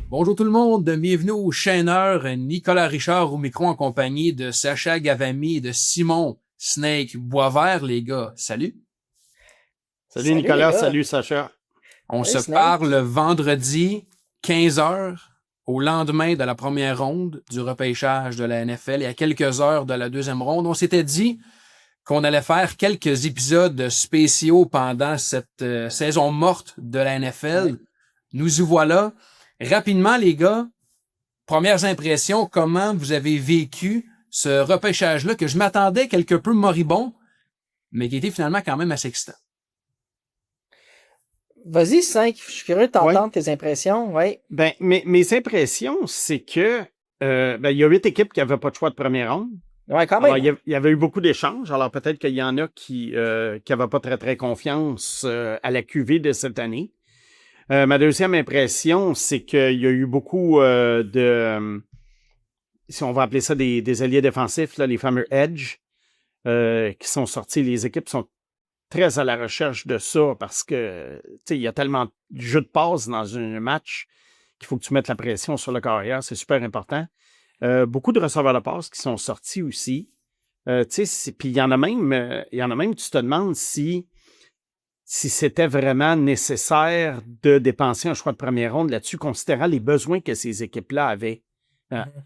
Bonjour tout le monde, bienvenue au chaîneur Nicolas Richard au micro en compagnie de Sacha Gavami et de Simon Snake Boisvert, les gars. Salut! Salut Salut les Nicolas, gars. salut Sacha. On Salut se Snake. parle vendredi 15h au lendemain de la première ronde du repêchage de la NFL et à quelques heures de la deuxième ronde. On s'était dit qu'on allait faire quelques épisodes spéciaux pendant cette saison morte de la NFL. Nous y voilà. Rapidement, les gars, premières impressions, comment vous avez vécu ce repêchage-là que je m'attendais quelque peu moribond, mais qui était finalement quand même assez excitant. Vas-y, 5. Je suis curieux de t'entendre Ouais. tes impressions. Ouais. Ben, mes impressions, c'est que il y a 8 équipes qui n'avaient pas de choix de première ronde. Ouais, quand Alors, même. il y avait eu beaucoup d'échanges. Alors, peut-être qu'il y en a qui n'avaient pas très, très confiance à la QV de cette année. Ma deuxième impression, c'est qu'il y a eu beaucoup si on va appeler ça des alliés défensifs, là, les fameux edge, qui sont sortis. Les équipes sont très à la recherche de ça parce que il y a tellement de jeux de passe dans un match qu'il faut que tu mettes la pression sur le carrière. C'est super important. Beaucoup de receveurs de passe qui sont sortis aussi. Puis il y en a même, tu te demandes si c'était vraiment nécessaire de dépenser un choix de première ronde là-dessus, considérant les besoins que ces équipes-là avaient.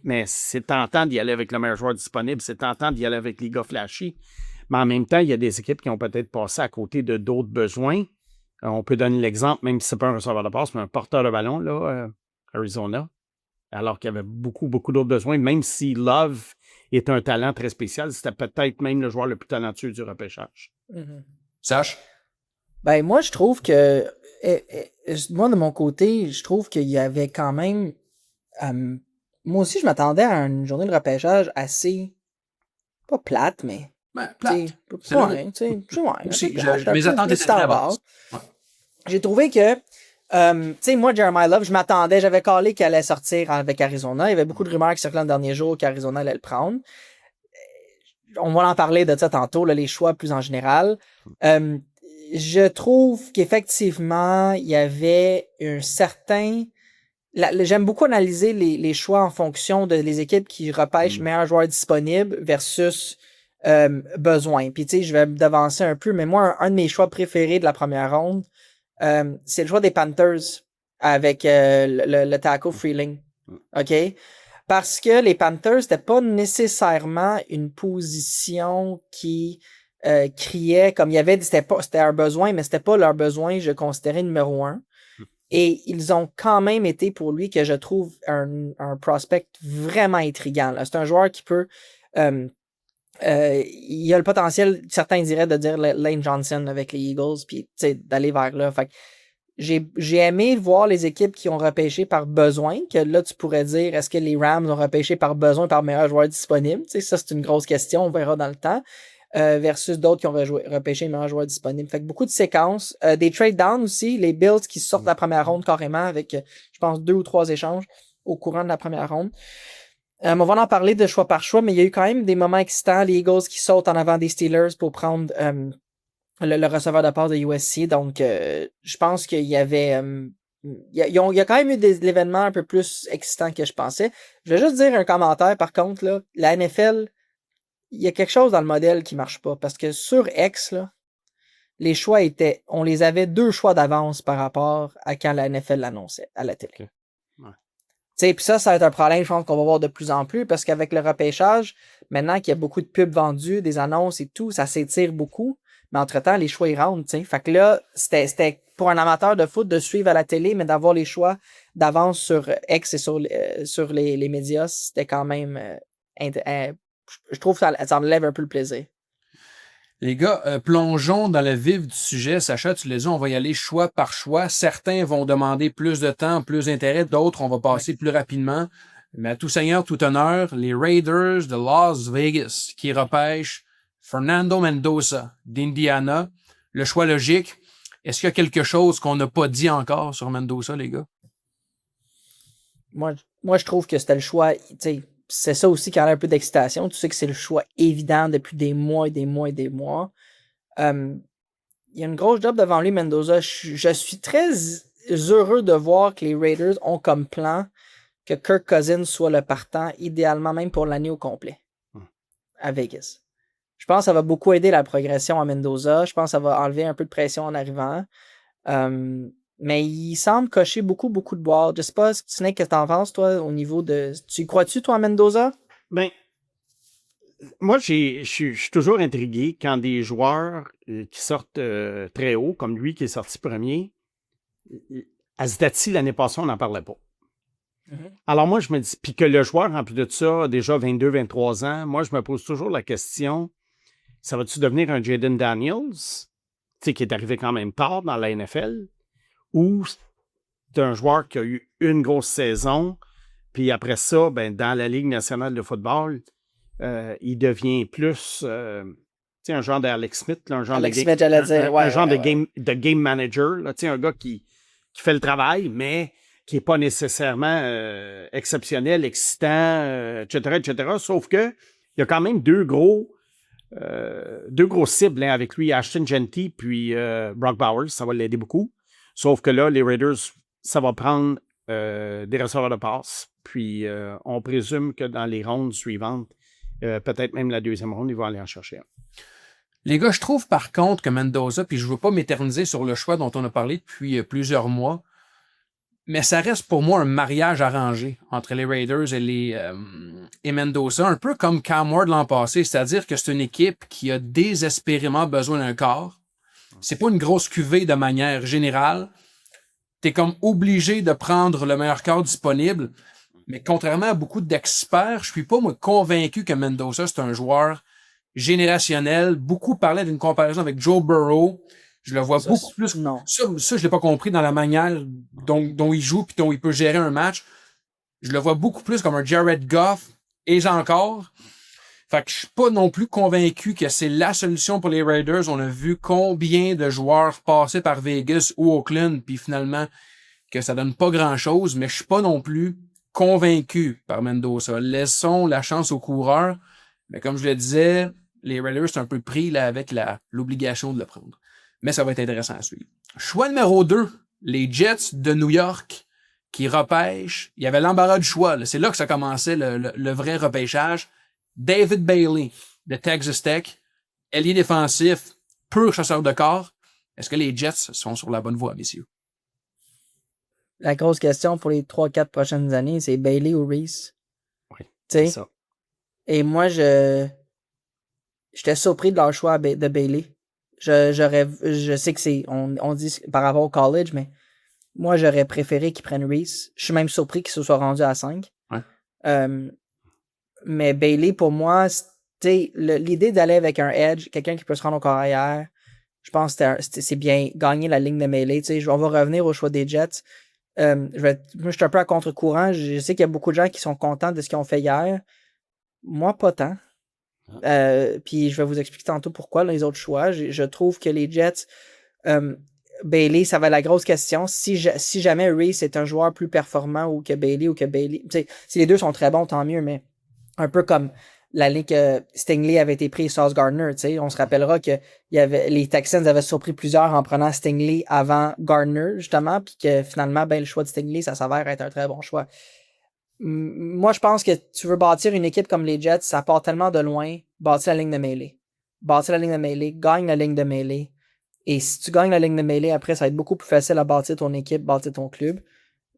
Mais c'est tentant d'y aller avec le meilleur joueur disponible, c'est tentant d'y aller avec les gars flashy. Mais en même temps, il y a des équipes qui ont peut-être passé à côté de d'autres besoins. On peut donner l'exemple, même si ce n'est pas un receveur de passe, mais un porteur de ballon, là, Arizona, alors qu'il y avait beaucoup, beaucoup d'autres besoins. Même si Love est un talent très spécial, c'était peut-être même le joueur le plus talentueux du repêchage. Sache? Ben, moi, je trouve que. Moi, de mon côté, je trouve qu'il y avait quand même. Moi aussi, je m'attendais à une journée de repêchage assez. Pas plate, mais. Ben, plate. Ouais, Aussi, mes attentes étaient très basses. Ouais. J'ai trouvé que. Tu sais, moi, Jeremiah Love, je m'attendais, j'avais callé qu'il allait sortir avec Arizona. Il y avait beaucoup de rumeurs qui circulaient dans le dernier jour qu'Arizona allait le prendre. On va en parler de ça tantôt, là, les choix plus en général. Je trouve qu'effectivement, il y avait un certain... J'aime beaucoup analyser les choix en fonction de les équipes qui repêchent meilleurs joueurs disponibles versus besoin. Puis tu sais, je vais me devancer un peu, mais moi, un de mes choix préférés de la première ronde, c'est le choix des Panthers avec le tackle Freeling. OK? Parce que les Panthers, c'était pas nécessairement une position qui criait comme il y avait, c'était un besoin, mais c'était pas leur besoin, je considérais numéro 1. Et ils ont quand même été pour lui que je trouve un prospect vraiment intriguant. C'est un joueur qui peut il a le potentiel, certains diraient, de dire Lane Johnson avec les Eagles, puis d'aller vers là. Fait que j'ai aimé voir les équipes qui ont repêché par besoin, que là, tu pourrais dire, est-ce que les Rams ont repêché par besoin, par meilleur joueur disponible? T'sais, ça, c'est une grosse question, on verra dans le temps. Versus d'autres qui ont repêché meilleur joueur disponible. Fait que beaucoup de séquences. Des trade down aussi, les Bills qui sortent de la première ronde carrément avec, je pense, 2 ou 3 échanges au courant de la première ronde. On va en parler de choix par choix, mais il y a eu quand même des moments excitants. Les Eagles qui sautent en avant des Steelers pour prendre le receveur de passe de USC. Donc, je pense qu'il y avait... il y a quand même eu des événements un peu plus excitants que je pensais. Je vais juste dire un commentaire, par contre, là, la NFL, il y a quelque chose dans le modèle qui marche pas. Parce que sur X, là, les choix étaient... On les avait 2 choix d'avance par rapport à quand la NFL l'annonçait à la télé. Okay. Ouais. Puis ça va être un problème, je pense, qu'on va voir de plus en plus, parce qu'avec le repêchage, maintenant qu'il y a beaucoup de pubs vendues, des annonces et tout, ça s'étire beaucoup. Mais entre-temps, les choix, ils rentrent, t'sais. Fait que là, c'était pour un amateur de foot de suivre à la télé, mais d'avoir les choix d'avance sur X et sur les médias, c'était quand même... je trouve que ça enlève un peu le plaisir. Les gars, plongeons dans le vif du sujet. Sacha, tu l'as dit, on va y aller choix par choix. Certains vont demander plus de temps, plus d'intérêt. D'autres, on va passer plus rapidement. Mais à tout seigneur, tout honneur, les Raiders de Las Vegas qui repêchent Fernando Mendoza d'Indiana. Le choix logique. Est-ce qu'il y a quelque chose qu'on n'a pas dit encore sur Mendoza, les gars? Moi, je trouve que c'était le choix, tu sais, c'est ça aussi qui a un peu d'excitation. Tu sais que c'est le choix évident depuis des mois et des mois et des mois. Il y a une grosse job devant lui, Mendoza. Je suis très heureux de voir que les Raiders ont comme plan que Kirk Cousins soit le partant, idéalement même pour l'année au complet, à Vegas. Je pense que ça va beaucoup aider la progression à Mendoza. Je pense que ça va enlever un peu de pression en arrivant. Mais il semble cocher beaucoup de boîtes. Je sais pas, Snake, qu'est-ce que t'en penses, toi, au niveau de... Tu crois-tu, toi, à Mendoza? Ben, moi, je suis toujours intrigué quand des joueurs qui sortent très haut, comme lui qui est sorti premier, à ce date-ci, l'année passée, on n'en parlait pas. Alors moi, je me dis, puis que le joueur, en plus de ça, a déjà 22, 23 ans, moi, je me pose toujours la question, ça va-tu devenir un Jaden Daniels, qui est arrivé quand même tard dans la NFL, ou c'est un joueur qui a eu une grosse saison, puis après ça, ben, dans la Ligue nationale de football, il devient plus un genre d'Alex Smith, là, un genre Alex Smith, j'allais dire, un genre de game manager, là, un gars qui fait le travail, mais qui n'est pas nécessairement exceptionnel, excitant, etc. Sauf que il y a quand même deux gros cibles avec lui, Ashton Genty puis Brock Bowers, ça va l'aider beaucoup. Sauf que là, les Raiders, ça va prendre des receveurs de passe. Puis on présume que dans les rondes suivantes, peut-être même la deuxième ronde, ils vont aller en chercher un. Les gars, je trouve par contre que Mendoza, puis je ne veux pas m'éterniser sur le choix dont on a parlé depuis plusieurs mois, mais ça reste pour moi un mariage arrangé entre les Raiders et Mendoza, un peu comme Cam Ward l'an passé, c'est-à-dire que c'est une équipe qui a désespérément besoin d'un corps. C'est pas une grosse cuvée de manière générale. T'es comme obligé de prendre le meilleur corps disponible, mais contrairement à beaucoup d'experts, je suis pas moi convaincu que Mendoza c'est un joueur générationnel. Beaucoup parlaient d'une comparaison avec Joe Burrow. Je le vois beaucoup plus. Non. Ça, je l'ai pas compris dans la manière dont il joue puis dont il peut gérer un match. Je le vois beaucoup plus comme un Jared Goff et encore. Fait que je suis pas non plus convaincu que c'est la solution pour les Raiders. On a vu combien de joueurs passer par Vegas ou Oakland puis finalement que ça donne pas grand-chose, mais je suis pas non plus convaincu par Mendoza. Laissons la chance aux coureurs. Mais comme je le disais, les Raiders sont un peu pris là, avec l'obligation de le prendre. Mais ça va être intéressant à suivre. Choix numéro 2, les Jets de New York qui repêchent. Il y avait l'embarras du choix. Là. C'est là que ça commençait le vrai repêchage. David Bailey de Texas Tech, ailier défensif, pur chasseur de corps. Est-ce que les Jets sont sur la bonne voie, messieurs? La grosse question pour les 3-4 prochaines années, c'est Bailey ou Reese. Oui, c'est ça. Et moi, j'étais surpris de leur choix de Bailey. Je sais que on dit par rapport au college, mais moi, j'aurais préféré qu'ils prennent Reese. Je suis même surpris qu'il se soit rendu à 5. Ouais. Mais Bailey, pour moi, l'idée d'aller avec un edge, quelqu'un qui peut se rendre au carrière, je pense que c'est bien gagner la ligne de mêlée. On va revenir au choix des Jets. Moi, je suis un peu à contre-courant. Je sais qu'il y a beaucoup de gens qui sont contents de ce qu'ils ont fait hier. Moi, pas tant. Puis je vais vous expliquer tantôt pourquoi les autres choix. Je trouve que les Jets, Bailey, ça va être la grosse question. Si jamais Reese est un joueur plus performant ou que Bailey, si les deux sont très bons, tant mieux, mais un peu comme la ligue Stingley avait été pris Sauce Gardner, on se rappellera que les Texans avaient surpris plusieurs en prenant Stingley avant Gardner, justement, puis que finalement, le choix de Stingley, ça s'avère être un très bon choix. Moi, je pense que tu veux bâtir une équipe comme les Jets, ça part tellement de loin, bâtir la ligne de mêlée. Bâtir la ligne de mêlée, gagne la ligne de mêlée. Et si tu gagnes la ligne de mêlée, après, ça va être beaucoup plus facile à bâtir ton équipe, bâtir ton club.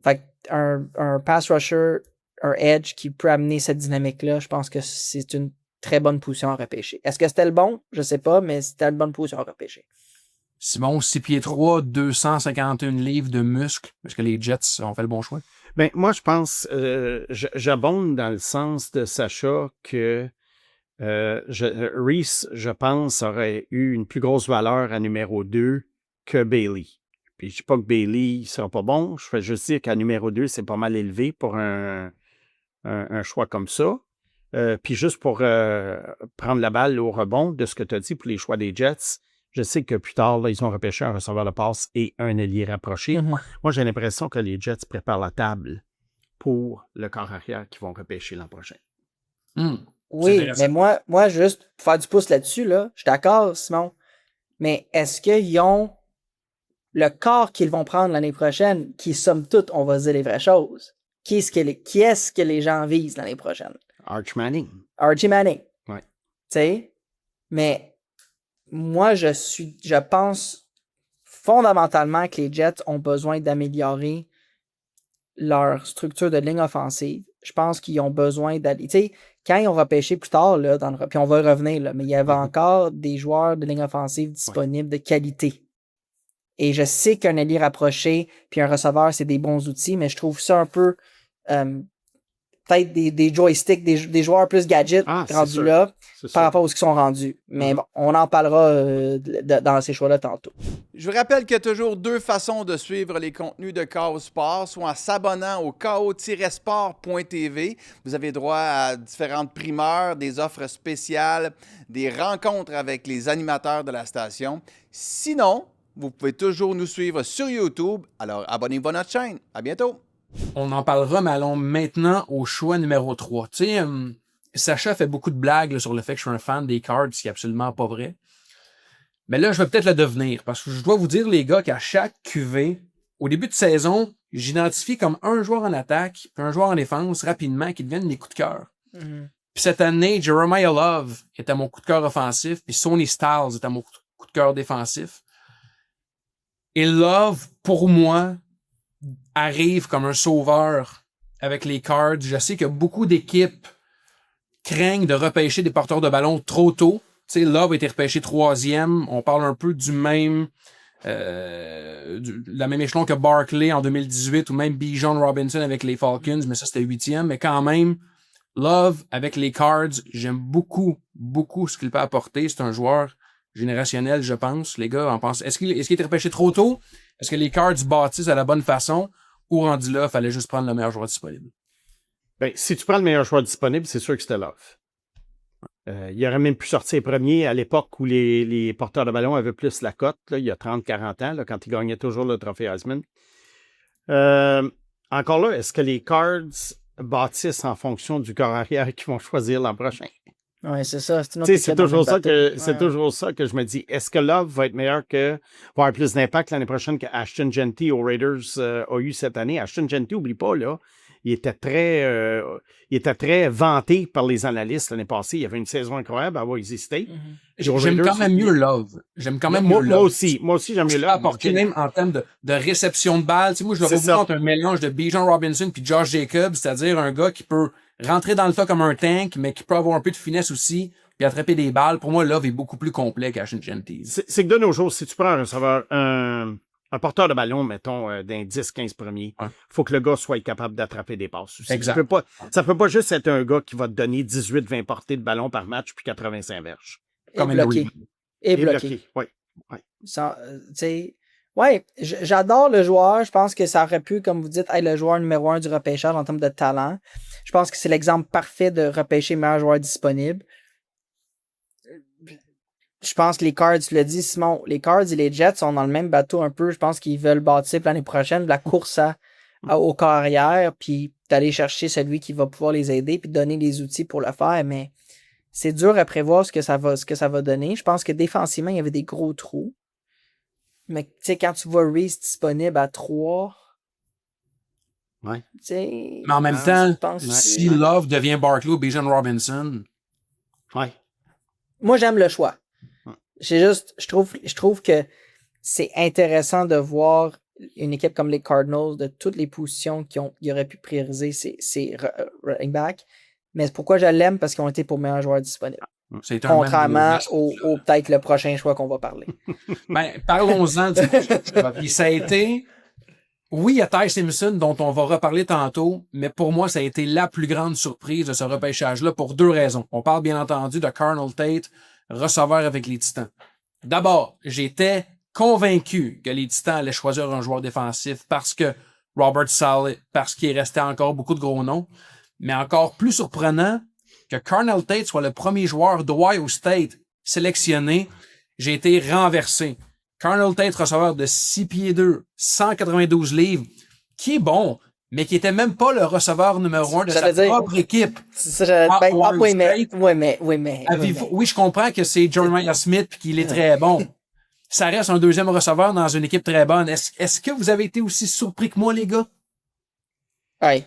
Fait un pass rusher, un edge qui peut amener cette dynamique-là, je pense que c'est une très bonne position à repêcher. Est-ce que c'était le bon? Je sais pas, mais c'était une bonne position à repêcher. Simon, 6 pieds 3, 251 livres de muscles. Est-ce que les Jets ont fait le bon choix? Ben, moi, je pense, j'abonde dans le sens de Sacha que Reese, je pense, aurait eu une plus grosse valeur à numéro 2 que Bailey. Puis je dis pas que Bailey ne sera pas bon, je fais juste dire qu'à numéro 2, c'est pas mal élevé pour un choix comme ça. Puis juste pour prendre la balle au rebond de ce que tu as dit pour les choix des Jets, je sais que plus tard, là, ils ont repêché un receveur de passe et un ailier rapproché. Mm-hmm. Moi, j'ai l'impression que les Jets préparent la table pour le corps arrière qu'ils vont repêcher l'an prochain. Oui, mais moi, juste pour faire du pouce là-dessus, là, je suis d'accord, Simon. Mais est-ce qu'ils ont le corps qu'ils vont prendre l'année prochaine, qui, somme toute, on va dire les vraies choses? qui est-ce que les gens visent l'année prochaine? Arch Archie Manning. Ouais. Tu sais? Mais moi, je pense fondamentalement que les Jets ont besoin d'améliorer leur structure de ligne offensive. Je pense qu'ils ont besoin d'aller. Tu sais, quand ils ont repêché plus tard, là, puis on va y revenir, là, mais il y avait encore des joueurs de ligne offensive disponibles de qualité. Et je sais qu'un allié rapproché puis un receveur, c'est des bons outils, mais je trouve ça un peu peut-être des joysticks, des joueurs plus gadgets rendus là par rapport à ce qu'ils sont rendus. Mais bon, on en parlera dans ces choix-là tantôt. Je vous rappelle qu'il y a toujours 2 façons de suivre les contenus de KO Sport, soit en s'abonnant au ko-sport.tv. Vous avez droit à différentes primeurs, des offres spéciales, des rencontres avec les animateurs de la station. Sinon, vous pouvez toujours nous suivre sur YouTube. Alors, abonnez-vous à notre chaîne. À bientôt! On en parlera, mais allons maintenant au choix numéro 3. Tu sais, Sacha fait beaucoup de blagues là, sur le fait que je suis un fan des Cards, ce qui est absolument pas vrai. Mais là, je vais peut-être le devenir, parce que je dois vous dire, les gars, qu'à chaque QV, au début de saison, j'identifie comme un joueur en attaque, puis un joueur en défense, rapidement, qui deviennent mes coups de cœur. Mm-hmm. Puis cette année, Jeremiah Love était mon coup de cœur offensif, puis Sonny Styles était mon coup de cœur défensif. Et Love, pour moi, arrive comme un sauveur avec les Cards. Je sais que beaucoup d'équipes craignent de repêcher des porteurs de ballon trop tôt. Tu sais, Love a été repêché 3e. On parle un peu du même la même échelon que Barkley en 2018 ou même Bijan Robinson avec les Falcons, mais ça c'était 8e. Mais quand même, Love avec les Cards, j'aime beaucoup ce qu'il peut apporter. C'est un joueur générationnel, je pense. Les gars en pensent. Est-ce qu'il était repêché trop tôt? Est-ce que les Cards bâtissent à la bonne façon? Ou rendu là, fallait juste prendre le meilleur joueur disponible? Ben, si tu prends le meilleur joueur disponible, c'est sûr que c'était Love. Il aurait même pu sortir premier à l'époque où les porteurs de ballon avaient plus la cote, là, il y a 30-40 ans, là, quand ils gagnaient toujours le trophée Heisman. Encore là, est-ce que les Cards bâtissent en fonction du corps arrière qu'ils vont choisir l'an prochain? Oui, c'est ça. C'est toujours ça que je me dis. Est-ce que Love va être meilleur va avoir plus d'impact l'année prochaine que Ashton Jeanty aux Raiders a eu cette année? Ashton Jeanty, oublie pas, là, il était très vanté par les analystes l'année passée. Il avait une saison incroyable à Boise State. Mm-hmm. J'aime quand même mieux Love. Moi aussi, j'aime mieux Love. Apporter même en termes de réception de balles. Tu sais, moi, je le vois entre un mélange de Bijan Robinson puis Josh Jacobs, c'est-à-dire un gars qui peut rentrer dans le tas comme un tank, mais qui peut avoir un peu de finesse aussi, puis attraper des balles. Pour moi, Love est beaucoup plus complet qu'Ashton Jeanty. C'est que de nos jours, si tu prends un receveur, un porteur de ballon, mettons, d'un 10-15 premiers, faut que le gars soit capable d'attraper des passes aussi. Exact. Ça peut pas juste être un gars qui va te donner 18-20 portées de ballon par match puis 85 verges. Comme bloqué. Et bloqué. Oui. Ouais, j'adore le joueur. Je pense que ça aurait pu, comme vous dites, être le joueur numéro 1 du repêchage en termes de talent. Je pense que c'est l'exemple parfait de repêcher le meilleur joueur disponible. Je pense que les Cards, tu l'as dit, Simon, les Cards et les Jets sont dans le même bateau un peu. Je pense qu'ils veulent bâtir l'année prochaine de la course au corps arrière, puis d'aller chercher celui qui va pouvoir les aider, puis donner les outils pour le faire. Mais c'est dur à prévoir ce que ça va donner. Je pense que défensivement, il y avait des gros trous. Mais tu sais, quand tu vois Reese disponible à 3, ouais. Mais en même temps, si Love devient Barkley ou Bijan Robinson, moi j'aime le choix. C'est juste, je trouve que c'est intéressant de voir une équipe comme les Cardinals de toutes les positions qu'ils auraient pu prioriser ces running backs. Mais pourquoi je l'aime? Parce qu'ils ont été pour meilleur joueur disponible. Contrairement au peut-être le prochain choix qu'on va parler. Parlons-en du choix. Puis ça a été... Oui, il y a Ty Simpson dont on va reparler tantôt, mais pour moi, ça a été la plus grande surprise de ce repêchage-là pour 2 raisons. On parle bien entendu de Carnell Tate, receveur avec les Titans. D'abord, j'étais convaincu que les Titans allaient choisir un joueur défensif parce que Robert Saleh, parce qu'il restait encore beaucoup de gros noms. Mais encore plus surprenant que Carnell Tate soit le premier joueur d'Ohio State sélectionné, j'ai été renversé. Carnell Tate, receveur de 6 pieds 2, 192 livres, qui est bon, mais qui était même pas le receveur numéro 1 de sa propre équipe. Oui, je comprends que c'est Jeremiah Smith et qu'il est très bon. Ça reste un deuxième receveur dans une équipe très bonne. Est-ce que vous avez été aussi surpris que moi, les gars? Oui.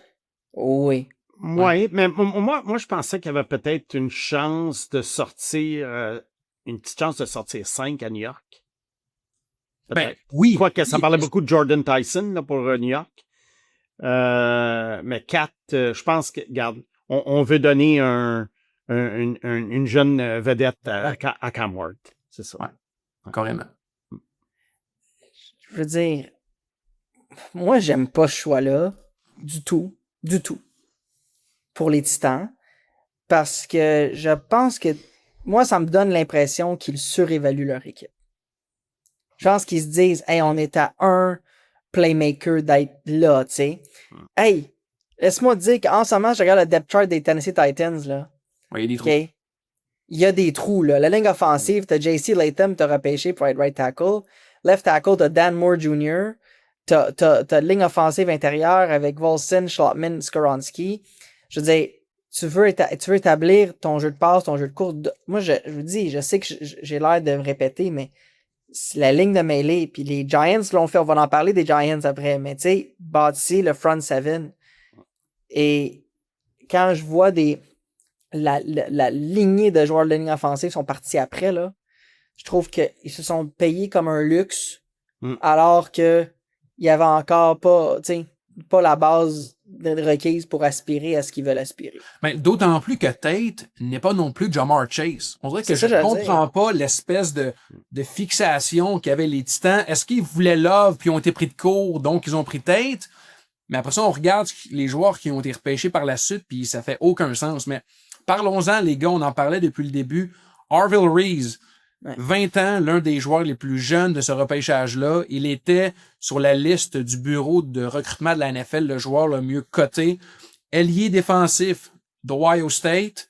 Oui. Oui, mais moi, je pensais qu'il y avait peut-être une chance de sortir, une petite chance de sortir 5 à New York. Ben, Peut-être. oui. Quoique ça parlait Oui. beaucoup de Jordan Tyson là, pour New York. Mais 4, je pense que, regarde, on veut donner une jeune vedette à Cam Ward. C'est ça. Ouais. Carrément. Je veux dire, moi, j'aime pas ce choix-là du tout. Du tout. Pour les Titans. Parce que je pense que moi, ça me donne l'impression qu'ils surévaluent leur équipe. Je pense qu'ils se disent, hey, on est à un playmaker d'être là, tu sais. Hey, laisse-moi te dire qu'en ce moment, je regarde le depth chart des Tennessee Titans, là. Oui, il y a des trous. OK? Il y a des trous, là. La ligne offensive, t'as JC Latham, t'as repêché pour être right tackle. Left tackle, t'as Dan Moore Jr. T'as ligne offensive intérieure avec Volson, Schlottman, Skoronski. Je veux dire, tu veux établir ton jeu de passe, ton jeu de course. Moi, je vous dis, je sais que j'ai l'air de me répéter, mais la ligne de mêlée, puis les Giants l'ont fait, on va en parler des Giants après, mais tu sais, bâti le front seven. Et quand je vois la lignée de joueurs de ligne offensive sont partis après, là, je trouve qu'ils se sont payés comme un luxe, alors que il y avait encore pas la base requise pour aspirer à ce qu'ils veulent aspirer. Mais d'autant plus que Tate n'est pas non plus Jamar Chase. On dirait que je ne comprends pas l'espèce de fixation qu'avaient les Titans. Est-ce qu'ils voulaient Love puis ont été pris de court, donc ils ont pris Tate? Mais après ça, on regarde les joueurs qui ont été repêchés par la suite, puis ça fait aucun sens. Mais parlons-en, les gars, on en parlait depuis le début. Arvil Reese, 20 ans, l'un des joueurs les plus jeunes de ce repêchage-là. Il était sur la liste du bureau de recrutement de la NFL, le joueur le mieux coté. Ailier défensif d'Ohio State,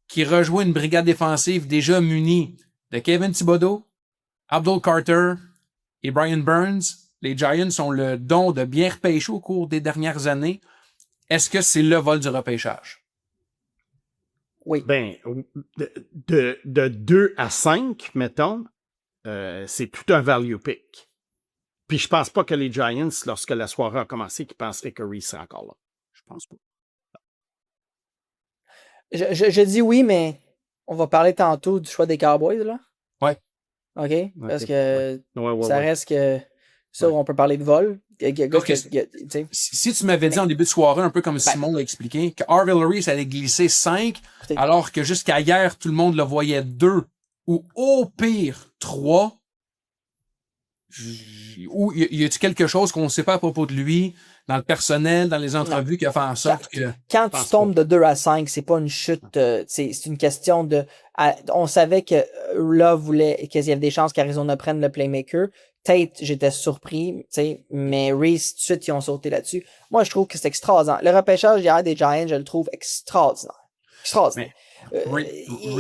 qui rejoint une brigade défensive déjà munie de Kevin Thibodeau, Abdul Carter et Brian Burns. Les Giants ont le don de bien repêcher au cours des dernières années. Est-ce que c'est le vol du repêchage? Oui. Ben, de 2 à 5, mettons, c'est tout un value pick. Puis je pense pas que les Giants, lorsque la soirée a commencé, qu'ils penseraient que Reese est encore là. Je pense pas. Je dis oui, mais on va parler tantôt du choix des Cowboys, là. Ouais. OK? Parce que Ouais, ça reste que ça, on peut parler de vol. Si tu m'avais dit en début de soirée, un peu comme Simon l'a expliqué, que Arvil Reese allait glisser 5, alors que jusqu'à hier, tout le monde le voyait 2, ou au pire 3, ou y a-t-il quelque chose qu'on ne sait pas à propos de lui, dans le personnel, dans les entrevues, qui a fait en sorte que... Quand tu tombes de 2 à 5, c'est pas une chute, c'est une question de... on savait que là voulait qu'il y avait des chances qu'Arizona prenne le playmaker. Tate, j'étais surpris, mais Reese, tout de suite, ils ont sauté là-dessus. Moi, je trouve que c'est extraordinaire. Le repêchage hier des Giants, je le trouve extraordinaire. Extraordinaire.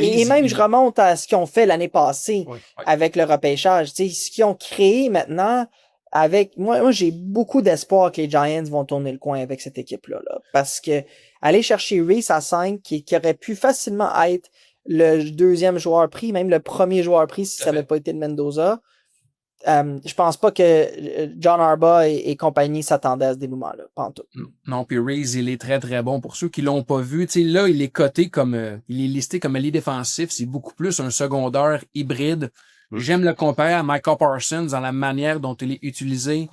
Et même, je remonte à ce qu'ils ont fait l'année passée avec le repêchage. Ce qu'ils ont créé maintenant, avec moi j'ai beaucoup d'espoir que les Giants vont tourner le coin avec cette équipe-là. Là, parce que aller chercher Reese à 5, qui aurait pu facilement être le deuxième joueur pris, même le premier joueur pris si ça n'avait pas été le Mendoza, je pense pas que John Harbaugh et compagnie s'attendaient à ce dénouement-là. Non, puis Reese, il est très, très bon. Pour ceux qui l'ont pas vu, là, il est coté comme... il est listé comme allié défensif. C'est beaucoup plus un secondaire hybride. J'aime le comparer à Micah Parsons dans la manière dont il est utilisé,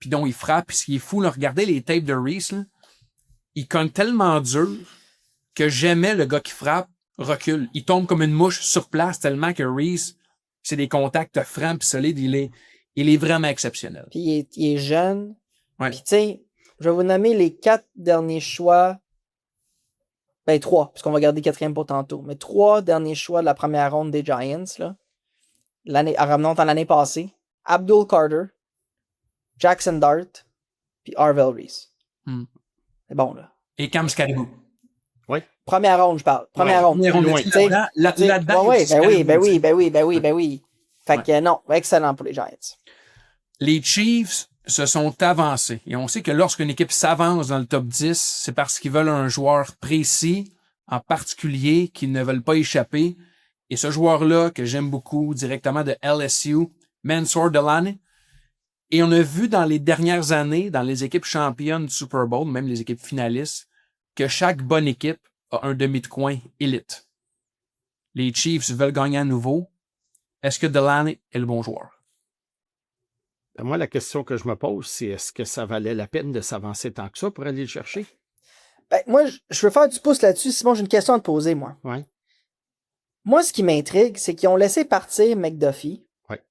puis dont il frappe. Puis ce qui est fou, là, regardez les tapes de Reese, là, il cogne tellement dur que jamais le gars qui frappe recule. Il tombe comme une mouche sur place tellement que Reese, c'est des contacts francs et solides. Il est vraiment exceptionnel. Puis il est jeune. Ouais. Puis tu sais, je vais vous nommer les 4 derniers choix. Ben 3, parce qu'on va garder 4e pour tantôt. Mais 3 derniers choix de la première ronde des Giants, là. Remontant à l'année passée. Abdul Carter, Jackson Dart, puis Arvil Reese. C'est bon, là. Et Cam Caribou. Oui. Première ronde, je parle. Première ronde. Là-dedans. Ben oui. Fait que non, excellent pour les Giants. Les Chiefs se sont avancés. Et on sait que lorsqu'une équipe s'avance dans le top 10, c'est parce qu'ils veulent un joueur précis, en particulier, qu'ils ne veulent pas échapper. Et ce joueur-là, que j'aime beaucoup, directement de LSU, Mansour Delany. Et on a vu dans les dernières années, dans les équipes championnes du Super Bowl, même les équipes finalistes, que chaque bonne équipe a un demi de coin élite. Les Chiefs veulent gagner à nouveau. Est-ce que Delaney est le bon joueur? Ben, moi, la question que je me pose, c'est est-ce que ça valait la peine de s'avancer tant que ça pour aller le chercher? Ben, moi, je veux faire du pouce là-dessus. Simon, j'ai une question à te poser, moi. Ouais. Moi, ce qui m'intrigue, c'est qu'ils ont laissé partir McDuffie Ouais.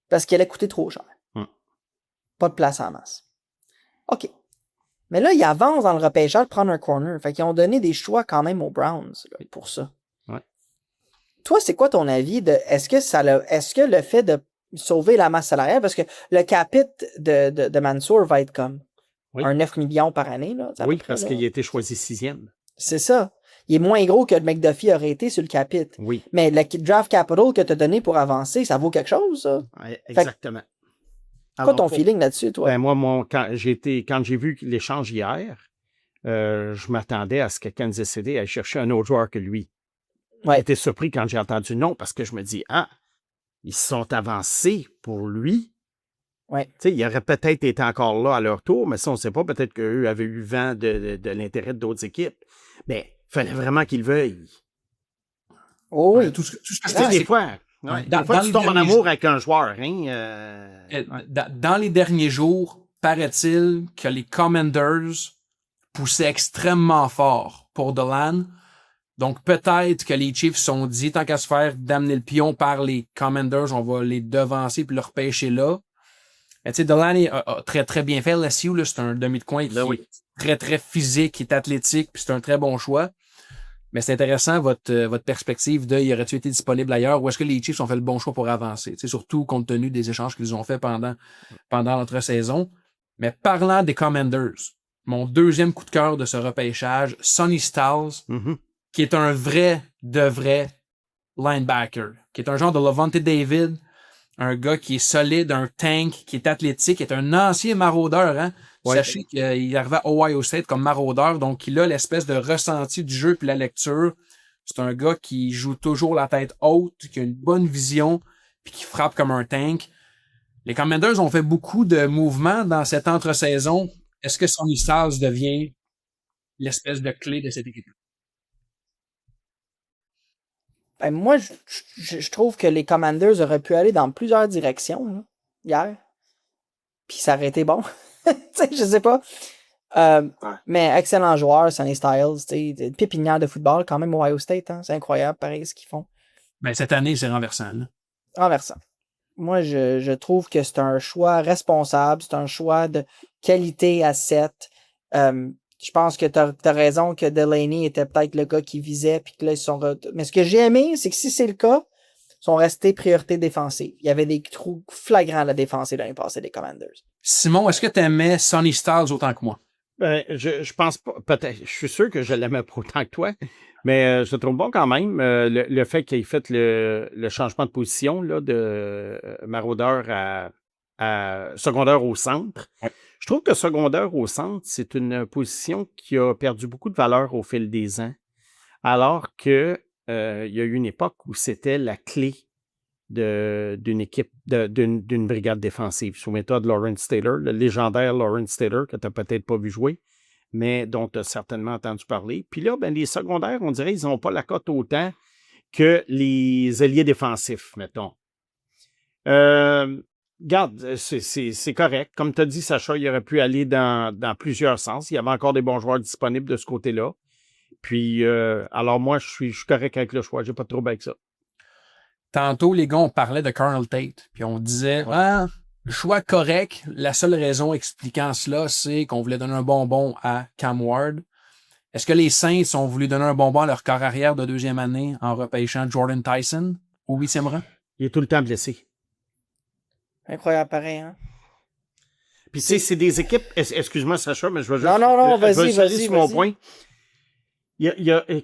parce qu'elle a coûté trop cher. Pas de place en masse. OK. Mais là, ils avancent dans le repêchage de prendre un corner. Fait qu'ils ont donné des choix quand même aux Browns là, pour ça. Ouais. Toi, c'est quoi ton avis de est-ce que le fait de sauver la masse salariale, parce que le capite de Mansour va être comme un 9 millions par année. Là, oui, parce qu'il a été choisi 6e. C'est ça. Il est moins gros que le McDuffie aurait été sur le capite. Oui. Mais le draft capital que tu as donné pour avancer, ça vaut quelque chose, ça. Ouais, exactement. Quoi ton feeling là-dessus, toi? Ben moi, quand j'ai vu l'échange hier, je m'attendais à ce que Kansas City aille chercher un autre joueur que lui. Ouais. J'étais surpris quand j'ai entendu non, parce que je me dis, ils sont avancés pour lui. Ouais. Tu sais, il aurait peut-être été encore là à leur tour, mais ça, on ne sait pas. Peut-être qu'eux avaient eu vent de l'intérêt d'autres équipes. Mais il fallait vraiment qu'ils veuillent. Oh oui. Tout ce que Tu sais, des fois, tu tombes en amour avec un joueur. Dans les derniers jours, paraît-il que les Commanders poussaient extrêmement fort pour Delan. Donc, peut-être que les Chiefs se sont dit, tant qu'à se faire d'amener le pion par les Commanders, on va les devancer puis le repêcher là. Mais tu sais, Delaney a très, très bien fait. LSU, là, c'est un demi de coin qui est très, très physique, qui est athlétique, puis c'est un très bon choix. Mais c'est intéressant, votre perspective de, y aurait-tu été disponible ailleurs, ou est-ce que les Chiefs ont fait le bon choix pour avancer? Tu sais, surtout compte tenu des échanges qu'ils ont fait pendant l'entre-saison. Mais parlant des Commanders, mon deuxième coup de cœur de ce repêchage, Sonny Styles, qui est un vrai linebacker, qui est un genre de Lavonte David, un gars qui est solide, un tank, qui est athlétique, qui est un ancien maraudeur. Hein? Ouais. Sachez qu'il arrivait à Ohio State comme maraudeur, donc il a l'espèce de ressenti du jeu puis la lecture. C'est un gars qui joue toujours la tête haute, qui a une bonne vision, puis qui frappe comme un tank. Les Commanders ont fait beaucoup de mouvements dans cette entre-saison. Est-ce que Sonny Styles devient l'espèce de clé de cette équipe? Ben, moi, je trouve que les Commanders auraient pu aller dans plusieurs directions là, hier. Puis ça aurait été bon. Tu sais, je sais pas. Mais excellent joueur, Sonny Styles. Une pépinière de football, quand même, Ohio State. Hein, c'est incroyable, pareil, ce qu'ils font. Ben, cette année, c'est renversant. Là. Renversant. Moi, je trouve que c'est un choix responsable. C'est un choix de qualité à 7. Je pense que t'as raison que Delaney était peut-être le gars qui visait, puis que là, ils sont... Mais ce que j'ai aimé, c'est que si c'est le cas, ils sont restés priorité défensive. Il y avait des trous flagrants à la défensive l'année passée des Commanders. Simon, est-ce que tu aimais Sonny Styles autant que moi? Ben, je pense pas. Peut-être. Je suis sûr que je l'aimais pas autant que toi, mais je le trouve bon quand même. Le fait qu'il ait fait le changement de position là, de maraudeur à secondaire au centre. Ouais. Je trouve que secondaire au centre, c'est une position qui a perdu beaucoup de valeur au fil des ans, alors que il y a eu une époque où c'était la clé d'une équipe, d'une brigade défensive. Souviens-toi de Lawrence Taylor, le légendaire Lawrence Taylor, que tu n'as peut-être pas vu jouer, mais dont tu as certainement entendu parler. Puis là, ben, les secondaires, on dirait qu'ils n'ont pas la cote autant que les ailiers défensifs, mettons. Regarde, c'est correct. Comme tu as dit, Sacha, il aurait pu aller dans plusieurs sens. Il y avait encore des bons joueurs disponibles de ce côté-là. Puis, alors moi, je suis correct avec le choix. J'ai pas de trouble avec ça. Tantôt, les gars, on parlait de Carl Tate, puis on disait, choix correct. La seule raison expliquant cela, c'est qu'on voulait donner un bonbon à Cam Ward. Est-ce que les Saints ont voulu donner un bonbon à leur corps arrière de deuxième année en repêchant Jordan Tyson au 8e rang? Il est tout le temps blessé. Incroyable, pareil, hein? Puis, tu sais, c'est des équipes... Excuse-moi, Sacha, mais je vais juste... Non, vas-y. Sur mon point.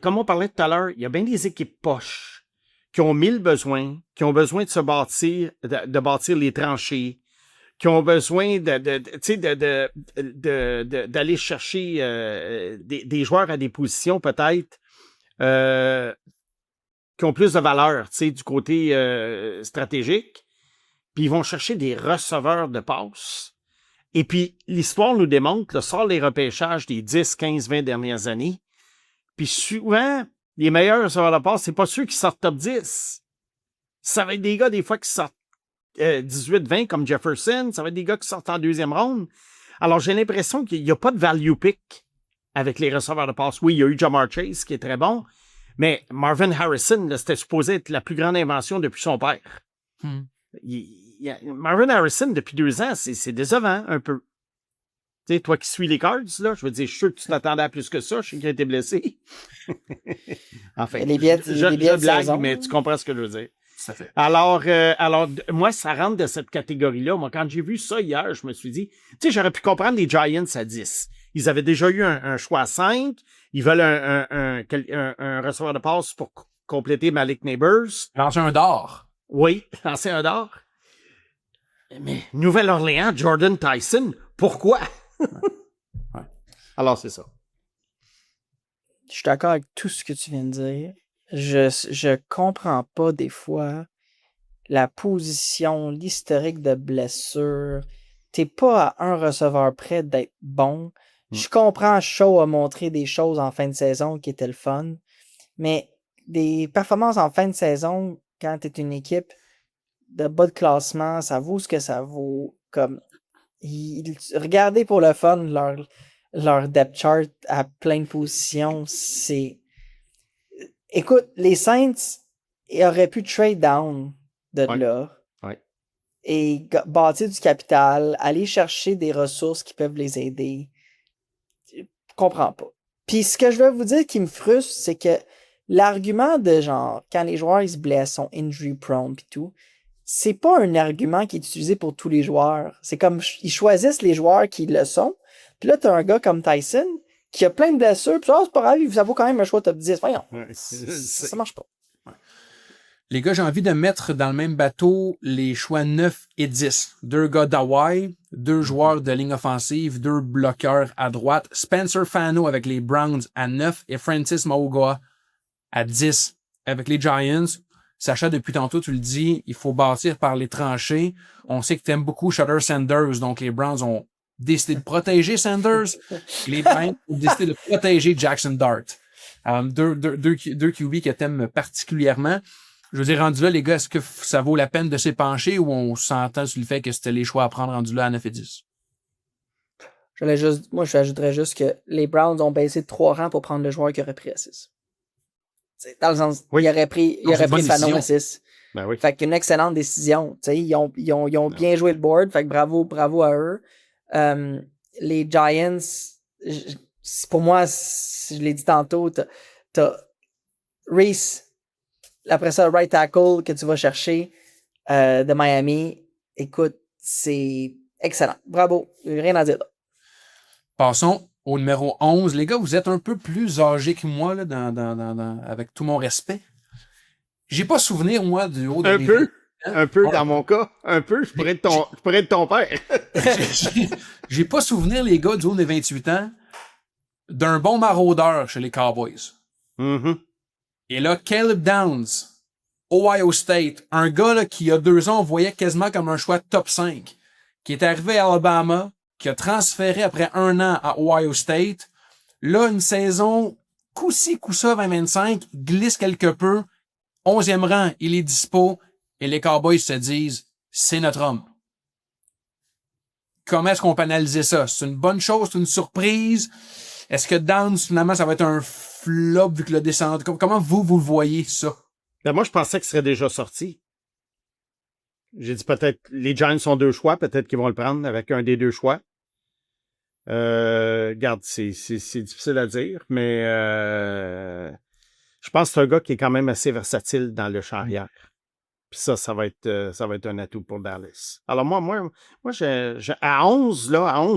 Comme on parlait tout à l'heure, il y a bien des équipes poches qui ont 1000 besoins, qui ont besoin de se bâtir, de bâtir les tranchées, qui ont besoin d'aller chercher des joueurs à des positions peut-être qui ont plus de valeur, du côté stratégique. Puis ils vont chercher des receveurs de passes Et puis, l'histoire nous démontre, là, sort les repêchages des 10, 15, 20 dernières années. Puis souvent, les meilleurs receveurs de passe, c'est pas ceux qui sortent top 10. Ça va être des gars, des fois, qui sortent 18-20 comme Jefferson. Ça va être des gars qui sortent en deuxième ronde. Alors, j'ai l'impression qu'il n'y a pas de value pick avec les receveurs de passe. Oui, il y a eu Jamar Chase qui est très bon, mais Marvin Harrison, là, c'était supposé être la plus grande invention depuis son père. Marvin Harrison, depuis 2 ans, c'est décevant un peu. Tu sais, toi qui suis les Cards, là, je veux dire, je suis sûr que tu t'attendais à plus que ça. Je sais qu'il a été blessé. Enfin, Les billets je de blague, saison. mais tu comprends ce que je veux dire. Ça fait. Alors, moi, ça rentre de cette catégorie-là. Moi, quand j'ai vu ça hier, je me suis dit, tu sais, j'aurais pu comprendre les Giants à 10. Ils avaient déjà eu un choix à 5. Ils veulent un receveur de passe pour compléter Malik Neighbors. Lancer un d'or. Oui, lancer un d'or. Mais Nouvelle-Orléans, Jordan Tyson, pourquoi? Ouais. Alors, c'est ça. Je suis d'accord avec tout ce que tu viens de dire. Je comprends pas des fois la position, l'historique de blessure. T'es pas à un receveur près d'être bon. Je comprends, Shaw a montré des choses en fin de saison qui étaient le fun, mais des performances en fin de saison, quand t'es une équipe de bas de classement, ça vaut ce que ça vaut. Comme regardez pour le fun leur depth chart à plein de positions, c'est... Écoute, les Saints auraient pu trade down de là et bâtir du capital, aller chercher des ressources qui peuvent les aider. Je comprends pas. Puis ce que je veux vous dire qui me frustre, c'est que l'argument de genre, quand les joueurs ils se blessent, sont injury prone pis tout, c'est pas un argument qui est utilisé pour tous les joueurs. C'est comme, ils choisissent les joueurs qui le sont. Puis là, t'as un gars comme Tyson qui a plein de blessures, puis ça, c'est pas grave, ça vaut quand même un choix top 10. Voyons, ça marche pas. Les gars, j'ai envie de mettre dans le même bateau les choix 9 et 10. 2 gars d'Hawaii, 2 joueurs de ligne offensive, 2 bloqueurs à droite. Spencer Fano avec les Browns à 9 et Francis Mauga à 10 avec les Giants. Sacha, depuis tantôt, tu le dis, il faut bâtir par les tranchées. On sait que tu aimes beaucoup Shutter Sanders, donc les Browns ont décidé de protéger Sanders. Les Giants ont décidé de protéger Jackson Dart. Deux QB que t'aimes particulièrement. Je veux dire, rendu là, les gars, est-ce que ça vaut la peine de s'épancher ou on s'entend sur le fait que c'était les choix à prendre rendu là à 9 et 10? Moi, j'ajouterais juste que les Browns ont baissé de 3 rangs pour prendre le joueur qui aurait pris à 6. Dans le sens, il aurait pris Fano à 6. Ben oui. Fait qu'une excellente décision. Ils ont bien joué le board. Fait que bravo à eux. Les Giants, pour moi, je l'ai dit tantôt, t'as Reese, après ça, right tackle que tu vas chercher de Miami. Écoute, c'est excellent. Bravo. Rien à dire là. Passons au numéro 11. Les gars, vous êtes un peu plus âgés que moi, là, avec tout mon respect. J'ai pas souvenir, moi, du haut de Un peu dans mon cas. Un peu, je pourrais être ton père. J'ai pas souvenir, les gars, du haut des 28 ans, d'un bon maraudeur chez les Cowboys. Mm-hmm. Et là, Caleb Downs, Ohio State, un gars là, qui, il y a 2 ans, on voyait quasiment comme un choix top 5, qui est arrivé à Alabama, qui a transféré après 1 an à Ohio State. Là, une saison coup-ci, coup-ça, 2025, glisse quelque peu. 11e rang, il est dispo. Et les Cowboys se disent, c'est notre homme. Comment est-ce qu'on peut analyser ça? C'est une bonne chose? C'est une surprise? Est-ce que Downs, finalement, ça va être un flop vu que le descend? Comment vous le voyez, ça? Ben moi, je pensais qu'il serait déjà sorti. J'ai dit peut-être, les Giants ont 2 choix, peut-être qu'ils vont le prendre avec un des 2 choix. Regarde, c'est difficile à dire, mais je pense que c'est un gars qui est quand même assez versatile dans le champ arrière. Puis ça va être un atout pour Dallas. Alors moi à 11,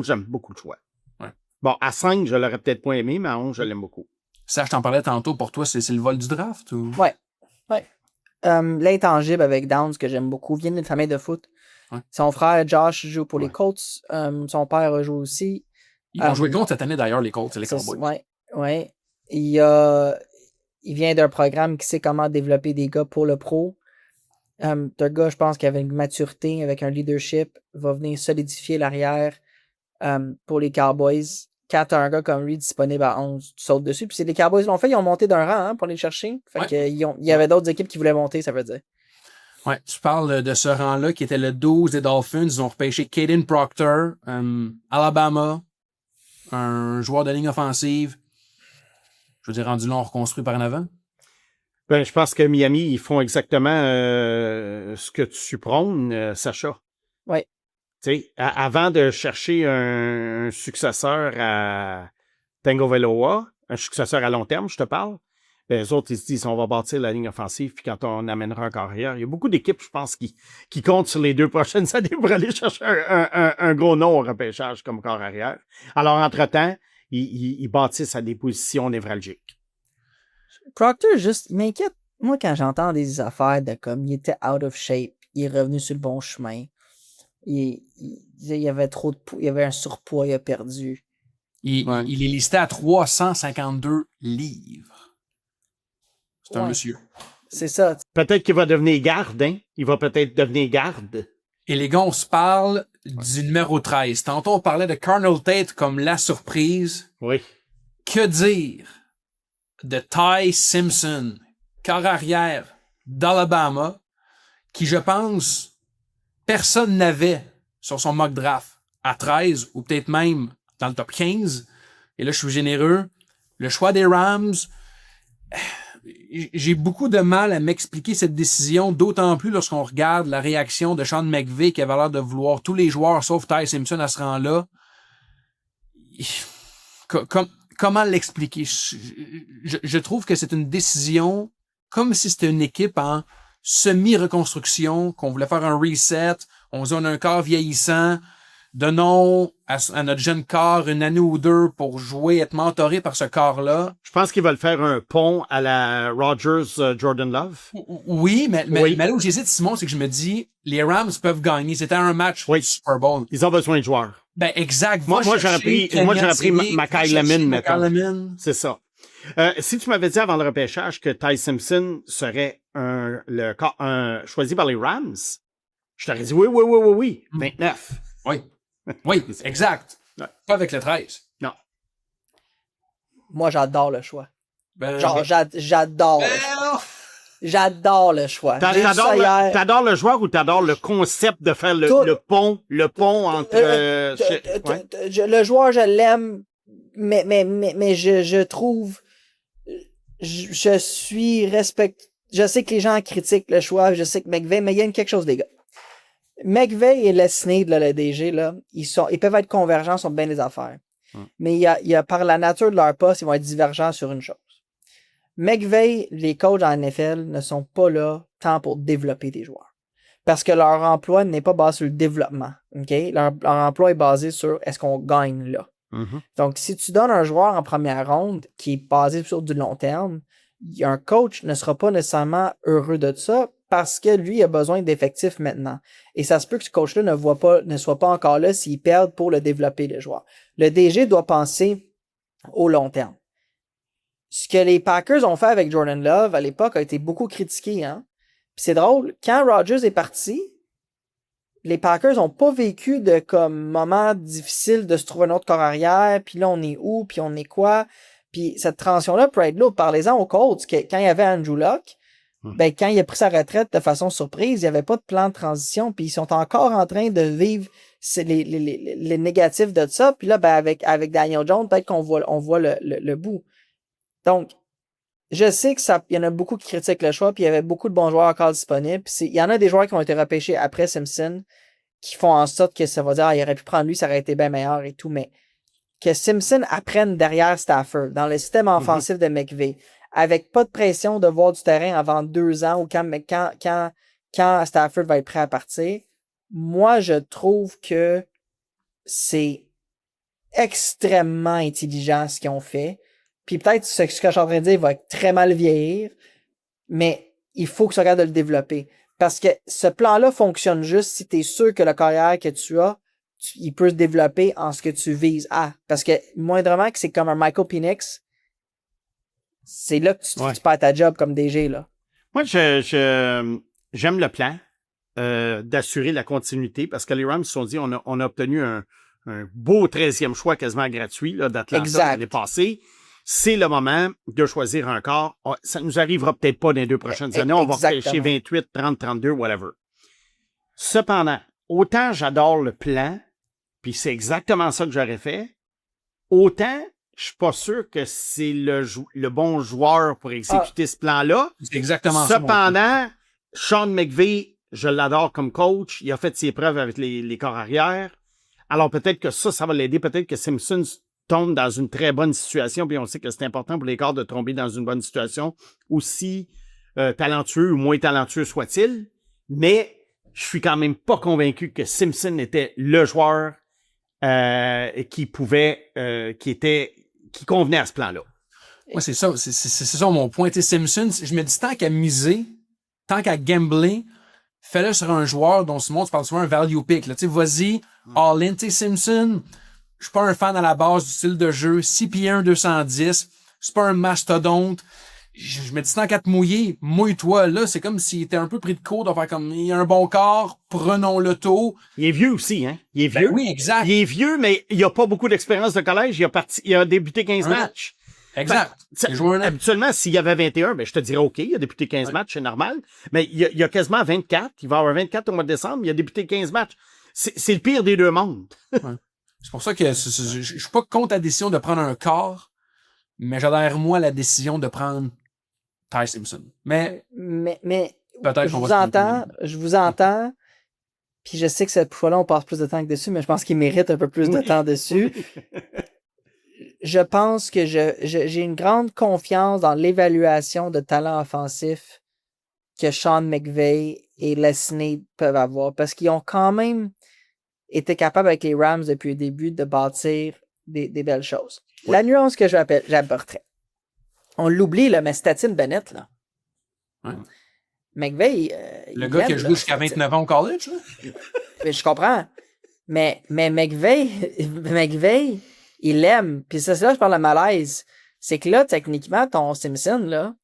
j'aime beaucoup le choix. Ouais. Bon, à 5, je l'aurais peut-être pas aimé, mais à 11, je l'aime beaucoup. Ça, je t'en parlais tantôt, pour toi, c'est le vol du draft? Ou? Ouais. L'intangible avec Downs, que j'aime beaucoup, vient d'une famille de foot. Ouais. Son frère, Josh, joue pour les Colts. Son père a joué aussi. Ils vont jouer contre cette année, d'ailleurs, les Colts et les Cowboys. Ouais. Il vient d'un programme qui sait comment développer des gars pour le pro. C'est un gars, je pense, qui avait une maturité avec un leadership, va venir solidifier l'arrière pour les Cowboys. Quand t'as un gars comme lui disponible à 11, tu sautes dessus. Puis c'est les Cowboys l'ont fait, ils ont monté d'un rang pour les chercher. Fait que, il y avait d'autres équipes qui voulaient monter, ça veut dire. Ouais, tu parles de ce rang-là qui était le 12 des Dolphins. Ils ont repêché Caden Proctor, Alabama, un joueur de ligne offensive. Je veux dire, rendu là, on reconstruit par en avant. Ben, je pense que Miami, ils font exactement ce que tu prônes, Sacha. Oui. Tu sais, avant de chercher un successeur à Tagovailoa, un successeur à long terme, je te parle, ben, les autres, ils se disent, on va bâtir la ligne offensive, puis quand on amènera un carrière, il y a beaucoup d'équipes, je pense, qui comptent sur les 2 prochaines années pour aller chercher un gros nom au repêchage comme corps arrière. Alors, entre-temps, ils bâtissent à des positions névralgiques. Proctor, juste, il m'inquiète. Moi, quand j'entends des affaires de comme, il était out of shape, il est revenu sur le bon chemin, il y avait trop de il y avait un surpoids, il a perdu. Il est listé à 352 livres. C'est un monsieur. C'est ça. Peut-être qu'il va devenir garde, hein? Il va peut-être devenir garde. Et les gars, on se parle du numéro 13. Tantôt, on parlait de Carnell Tate comme la surprise. Oui. Que dire de Ty Simpson, quart arrière d'Alabama, qui, je pense, personne n'avait sur son mock draft à 13 ou peut-être même dans le top 15. Et là, je suis généreux. Le choix des Rams, j'ai beaucoup de mal à m'expliquer cette décision, d'autant plus lorsqu'on regarde la réaction de Sean McVay qui avait l'air de vouloir tous les joueurs sauf Ty Simpson à ce rang-là. Comment l'expliquer? Je trouve que c'est une décision comme si c'était une équipe en semi-reconstruction, qu'on voulait faire un reset, on dit on a un corps vieillissant, donnons à notre jeune corps une année ou 2 pour jouer, être mentoré par ce corps-là. Je pense qu'ils veulent faire un pont à la Rodgers Jordan Love. Oui, mais là où j'hésite, Simon, c'est que je me dis, les Rams peuvent gagner. C'était un match du Super Bowl. Ils ont besoin de joueurs. Ben, exact. Moi, j'aurais pris Makai Lemon, mettons. C'est ça. Si tu m'avais dit avant le repêchage que Ty Simpson serait choisi par les Rams, je t'aurais dit oui. 29. Oui, exact. Ouais. Pas avec le 13. Non. Moi, j'adore le choix. Genre, j'adore le choix. J'adore le choix. T'adores le joueur ou t'adores le concept de faire le pont entre... Le joueur, je l'aime, mais je trouve... Je suis je sais que les gens critiquent le choix, je sais que McVay, mais il y a quelque chose, les gars. McVay et Les Snead, là, le DG, là, ils peuvent être convergents sur bien des affaires. Mais il y a par la nature de leur poste, ils vont être divergents sur une chose. McVay, les coachs en NFL ne sont pas là tant pour développer des joueurs. Parce que leur emploi n'est pas basé sur le développement. Okay? Leur emploi est basé sur est-ce qu'on gagne là. Mm-hmm. Donc, si tu donnes un joueur en première ronde qui est basé sur du long terme, un coach ne sera pas nécessairement heureux de ça parce que lui a besoin d'effectifs maintenant. Et ça se peut que ce coach-là ne soit pas encore là s'il perd pour le développer, le joueur. Le DG doit penser au long terme. Ce que les Packers ont fait avec Jordan Love à l'époque a été beaucoup critiqué. Hein? Puis c'est drôle, quand Rodgers est parti, les Packers n'ont pas vécu de comme moment difficile de se trouver un autre corps arrière, puis là on est où, puis on est quoi. Puis cette transition-là peut être lourde. Parlez-en aux Colts, quand il y avait Andrew Luck, ben quand il a pris sa retraite de façon surprise, il n'y avait pas de plan de transition, puis ils sont encore en train de vivre les négatifs de ça. Puis là, ben avec Daniel Jones, peut-être qu'on voit le bout. Donc, je sais qu'il y en a beaucoup qui critiquent le choix, puis il y avait beaucoup de bons joueurs encore disponibles. Puis il y en a des joueurs qui ont été repêchés après Simpson, qui font en sorte que ça va dire, il aurait pu prendre lui, ça aurait été bien meilleur et tout, mais que Simpson apprenne derrière Stafford, dans le système offensif de McVay, avec pas de pression de voir du terrain avant 2 ans ou quand Stafford va être prêt à partir, moi, je trouve que c'est extrêmement intelligent ce qu'ils ont fait. Puis peut-être ce que je suis en train de dire va très mal vieillir, mais il faut que tu regardes de le développer. Parce que ce plan-là fonctionne juste si tu es sûr que le carrière que tu as, il peut se développer en ce que tu vises à. Parce que moindrement que c'est comme un Michael Penix, c'est là que tu perds ta job comme DG. Là. Moi, j'aime le plan d'assurer la continuité parce que les Rams se sont dit on a obtenu un beau 13e choix quasiment gratuit là, d'Atlanta Exact. l'année passée. C'est le moment de choisir un corps. Ça nous arrivera peut-être pas dans les 2 prochaines années. On va Exactement. repêcher 28, 30, 32, whatever. Cependant, autant j'adore le plan, puis c'est exactement ça que j'aurais fait, autant je suis pas sûr que c'est le bon joueur pour exécuter ce plan-là. C'est exactement ça. Cependant, Sean McVay, je l'adore comme coach. Il a fait ses preuves avec les corps arrière. Alors peut-être que ça va l'aider. Peut-être que Simpson tombe dans une très bonne situation. Puis on sait que c'est important pour les corps de tomber dans une bonne situation, aussi talentueux ou moins talentueux soit-il. Mais je suis quand même pas convaincu que Simpson était le joueur qui convenait à ce plan-là. Moi, c'est ça. C'est ça mon point. Tu sais, Simpson, je me dis tant qu'à miser, tant qu'à gambler, fais-le sur un joueur dont Simon, tu parles souvent un value pick. Là. Tu sais, vas-y, all-in. Tu sais, Simpson, je suis pas un fan à la base du style de jeu. 6 pieds 1, 210. C'est pas un mastodonte. Je me dis tant qu'à te mouiller, mouille-toi. Là, c'est comme s'il était un peu pris de court. De faire comme, il a un bon corps, prenons le taux. Il est vieux aussi, hein? Il est vieux. Ben oui, exact. Il est vieux, mais il a pas beaucoup d'expérience de collège. Il a débuté 15 matchs. Exact. Habituellement, s'il y avait 21, ben, je te dirais OK, il a débuté 15 matchs, c'est normal. Mais il y a quasiment 24. Il va avoir 24 au mois de décembre. Il a débuté 15 matchs. C'est le pire des deux mondes. Ouais. C'est pour ça que je suis pas contre la décision de prendre un corps, mais j'adhère moi à la décision de prendre Ty Simpson. Mais peut-être je qu'on vous va je vous entends. Puis je sais que cette fois-là, on passe plus de temps que dessus, mais je pense qu'il mérite un peu plus de temps dessus. Je pense que j'ai une grande confiance dans l'évaluation de talent offensif que Sean McVay et Les Snead peuvent avoir, parce qu'ils ont quand même été capables avec les Rams depuis le début de bâtir des belles choses. Oui. La nuance que j'apporterais, on l'oublie, là, mais Statine Bennett, là. Ouais. McVay... le gars qui a joué jusqu'à 29 ans au college, là? Mais je comprends. Mais McVay, il l'aime. Puis c'est là que je parle de malaise. C'est que là, techniquement, ton Simpson, là,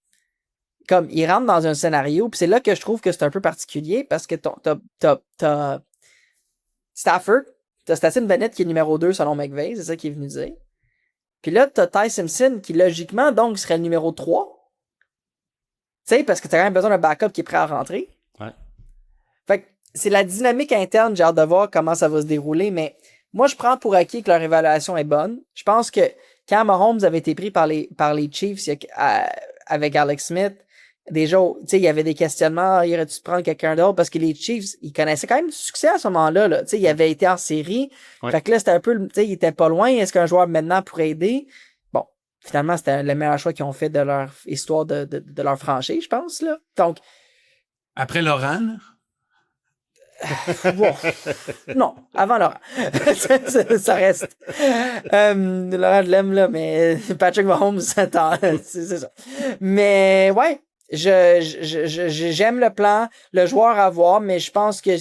comme il rentre dans un scénario, puis c'est là que je trouve que c'est un peu particulier, parce que t'as Stafford, t'as Statine Bennett qui est numéro 2 selon McVay, c'est ça qu'il est venu dire. Puis là, t'as Ty Simpson qui, logiquement, donc, serait le numéro 3. Tu sais, parce que t'as quand même besoin d'un backup qui est prêt à rentrer. Ouais. Fait que c'est la dynamique interne, j'ai hâte de voir comment ça va se dérouler, mais moi, je prends pour acquis que leur évaluation est bonne. Je pense que quand Mahomes avait été pris par les Chiefs avec Alex Smith, déjà, tu sais, il y avait des questionnements, il aurait-tu prendre quelqu'un d'autre? Parce que les Chiefs, ils connaissaient quand même du succès à ce moment-là, là. Tu sais, il avait été en série. Ouais. Fait que là, c'était un peu, tu sais, il était pas loin. Est-ce qu'un joueur maintenant pourrait aider? Bon, finalement, c'était le meilleur choix qu'ils ont fait de leur histoire de leur franchise, je pense, là. Donc. Après Laurent, là? Bon. Non, avant Laurent. ça reste. Laurent, je l'aime, là, mais Patrick Mahomes, c'est ça. Mais, ouais. J'aime le plan, le joueur à voir, mais je pense que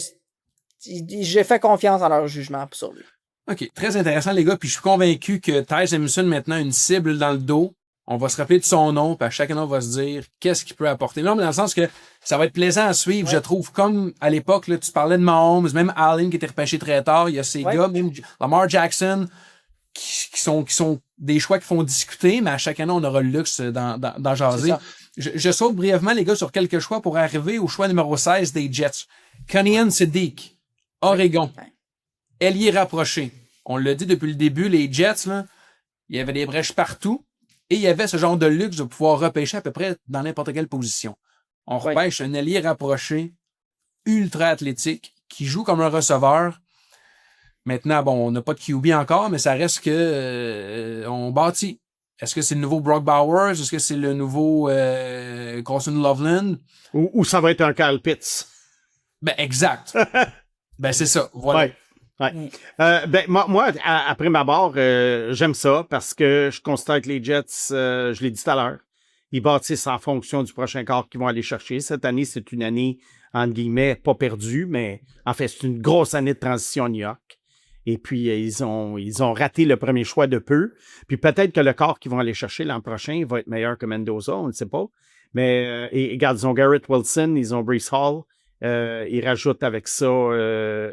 j'ai fait confiance en leur jugement sur lui. OK, très intéressant, les gars. Puis je suis convaincu que Ty Simpson, maintenant, une cible dans le dos. On va se rappeler de son nom, puis chacun va se dire qu'est-ce qu'il peut apporter. Non, mais dans le sens que ça va être plaisant à suivre, je trouve. Comme à l'époque, là, tu parlais de Mahomes, même Allen qui était repêché très tard. Il y a ces gars, même Lamar Jackson, qui sont des choix qui font discuter, mais à chaque année, on aura le luxe d'en jaser. Je saute brièvement, les gars, sur quelques choix pour arriver au choix numéro 16 des Jets. Cunningham Siddiq, Oregon. Ailier rapproché. On l'a dit depuis le début, les Jets, là, il y avait des brèches partout et il y avait ce genre de luxe de pouvoir repêcher à peu près dans n'importe quelle position. On repêche un ailier rapproché, ultra athlétique, qui joue comme un receveur. Maintenant, bon, on n'a pas de QB encore, mais ça reste que on bâtit. Est-ce que c'est le nouveau Brock Bowers? Est-ce que c'est le nouveau Carson Loveland? Ou ça va être un Kyle Pitts? Ben, exact. Ben, c'est ça. Voilà. Ouais. Ouais. Ben, moi, après ma barre, j'aime ça parce que je constate que les Jets, je l'ai dit tout à l'heure, ils bâtissent en fonction du prochain corps qu'ils vont aller chercher. Cette année, c'est une année, entre guillemets, pas perdue, mais en fait, c'est une grosse année de transition à New York. Et puis, ils ont raté le premier choix de peu. Puis peut-être que le corps qu'ils vont aller chercher l'an prochain va être meilleur que Mendoza, on ne sait pas. Mais, regarde, ils ont Garrett Wilson, ils ont Breece Hall. Ils rajoutent avec ça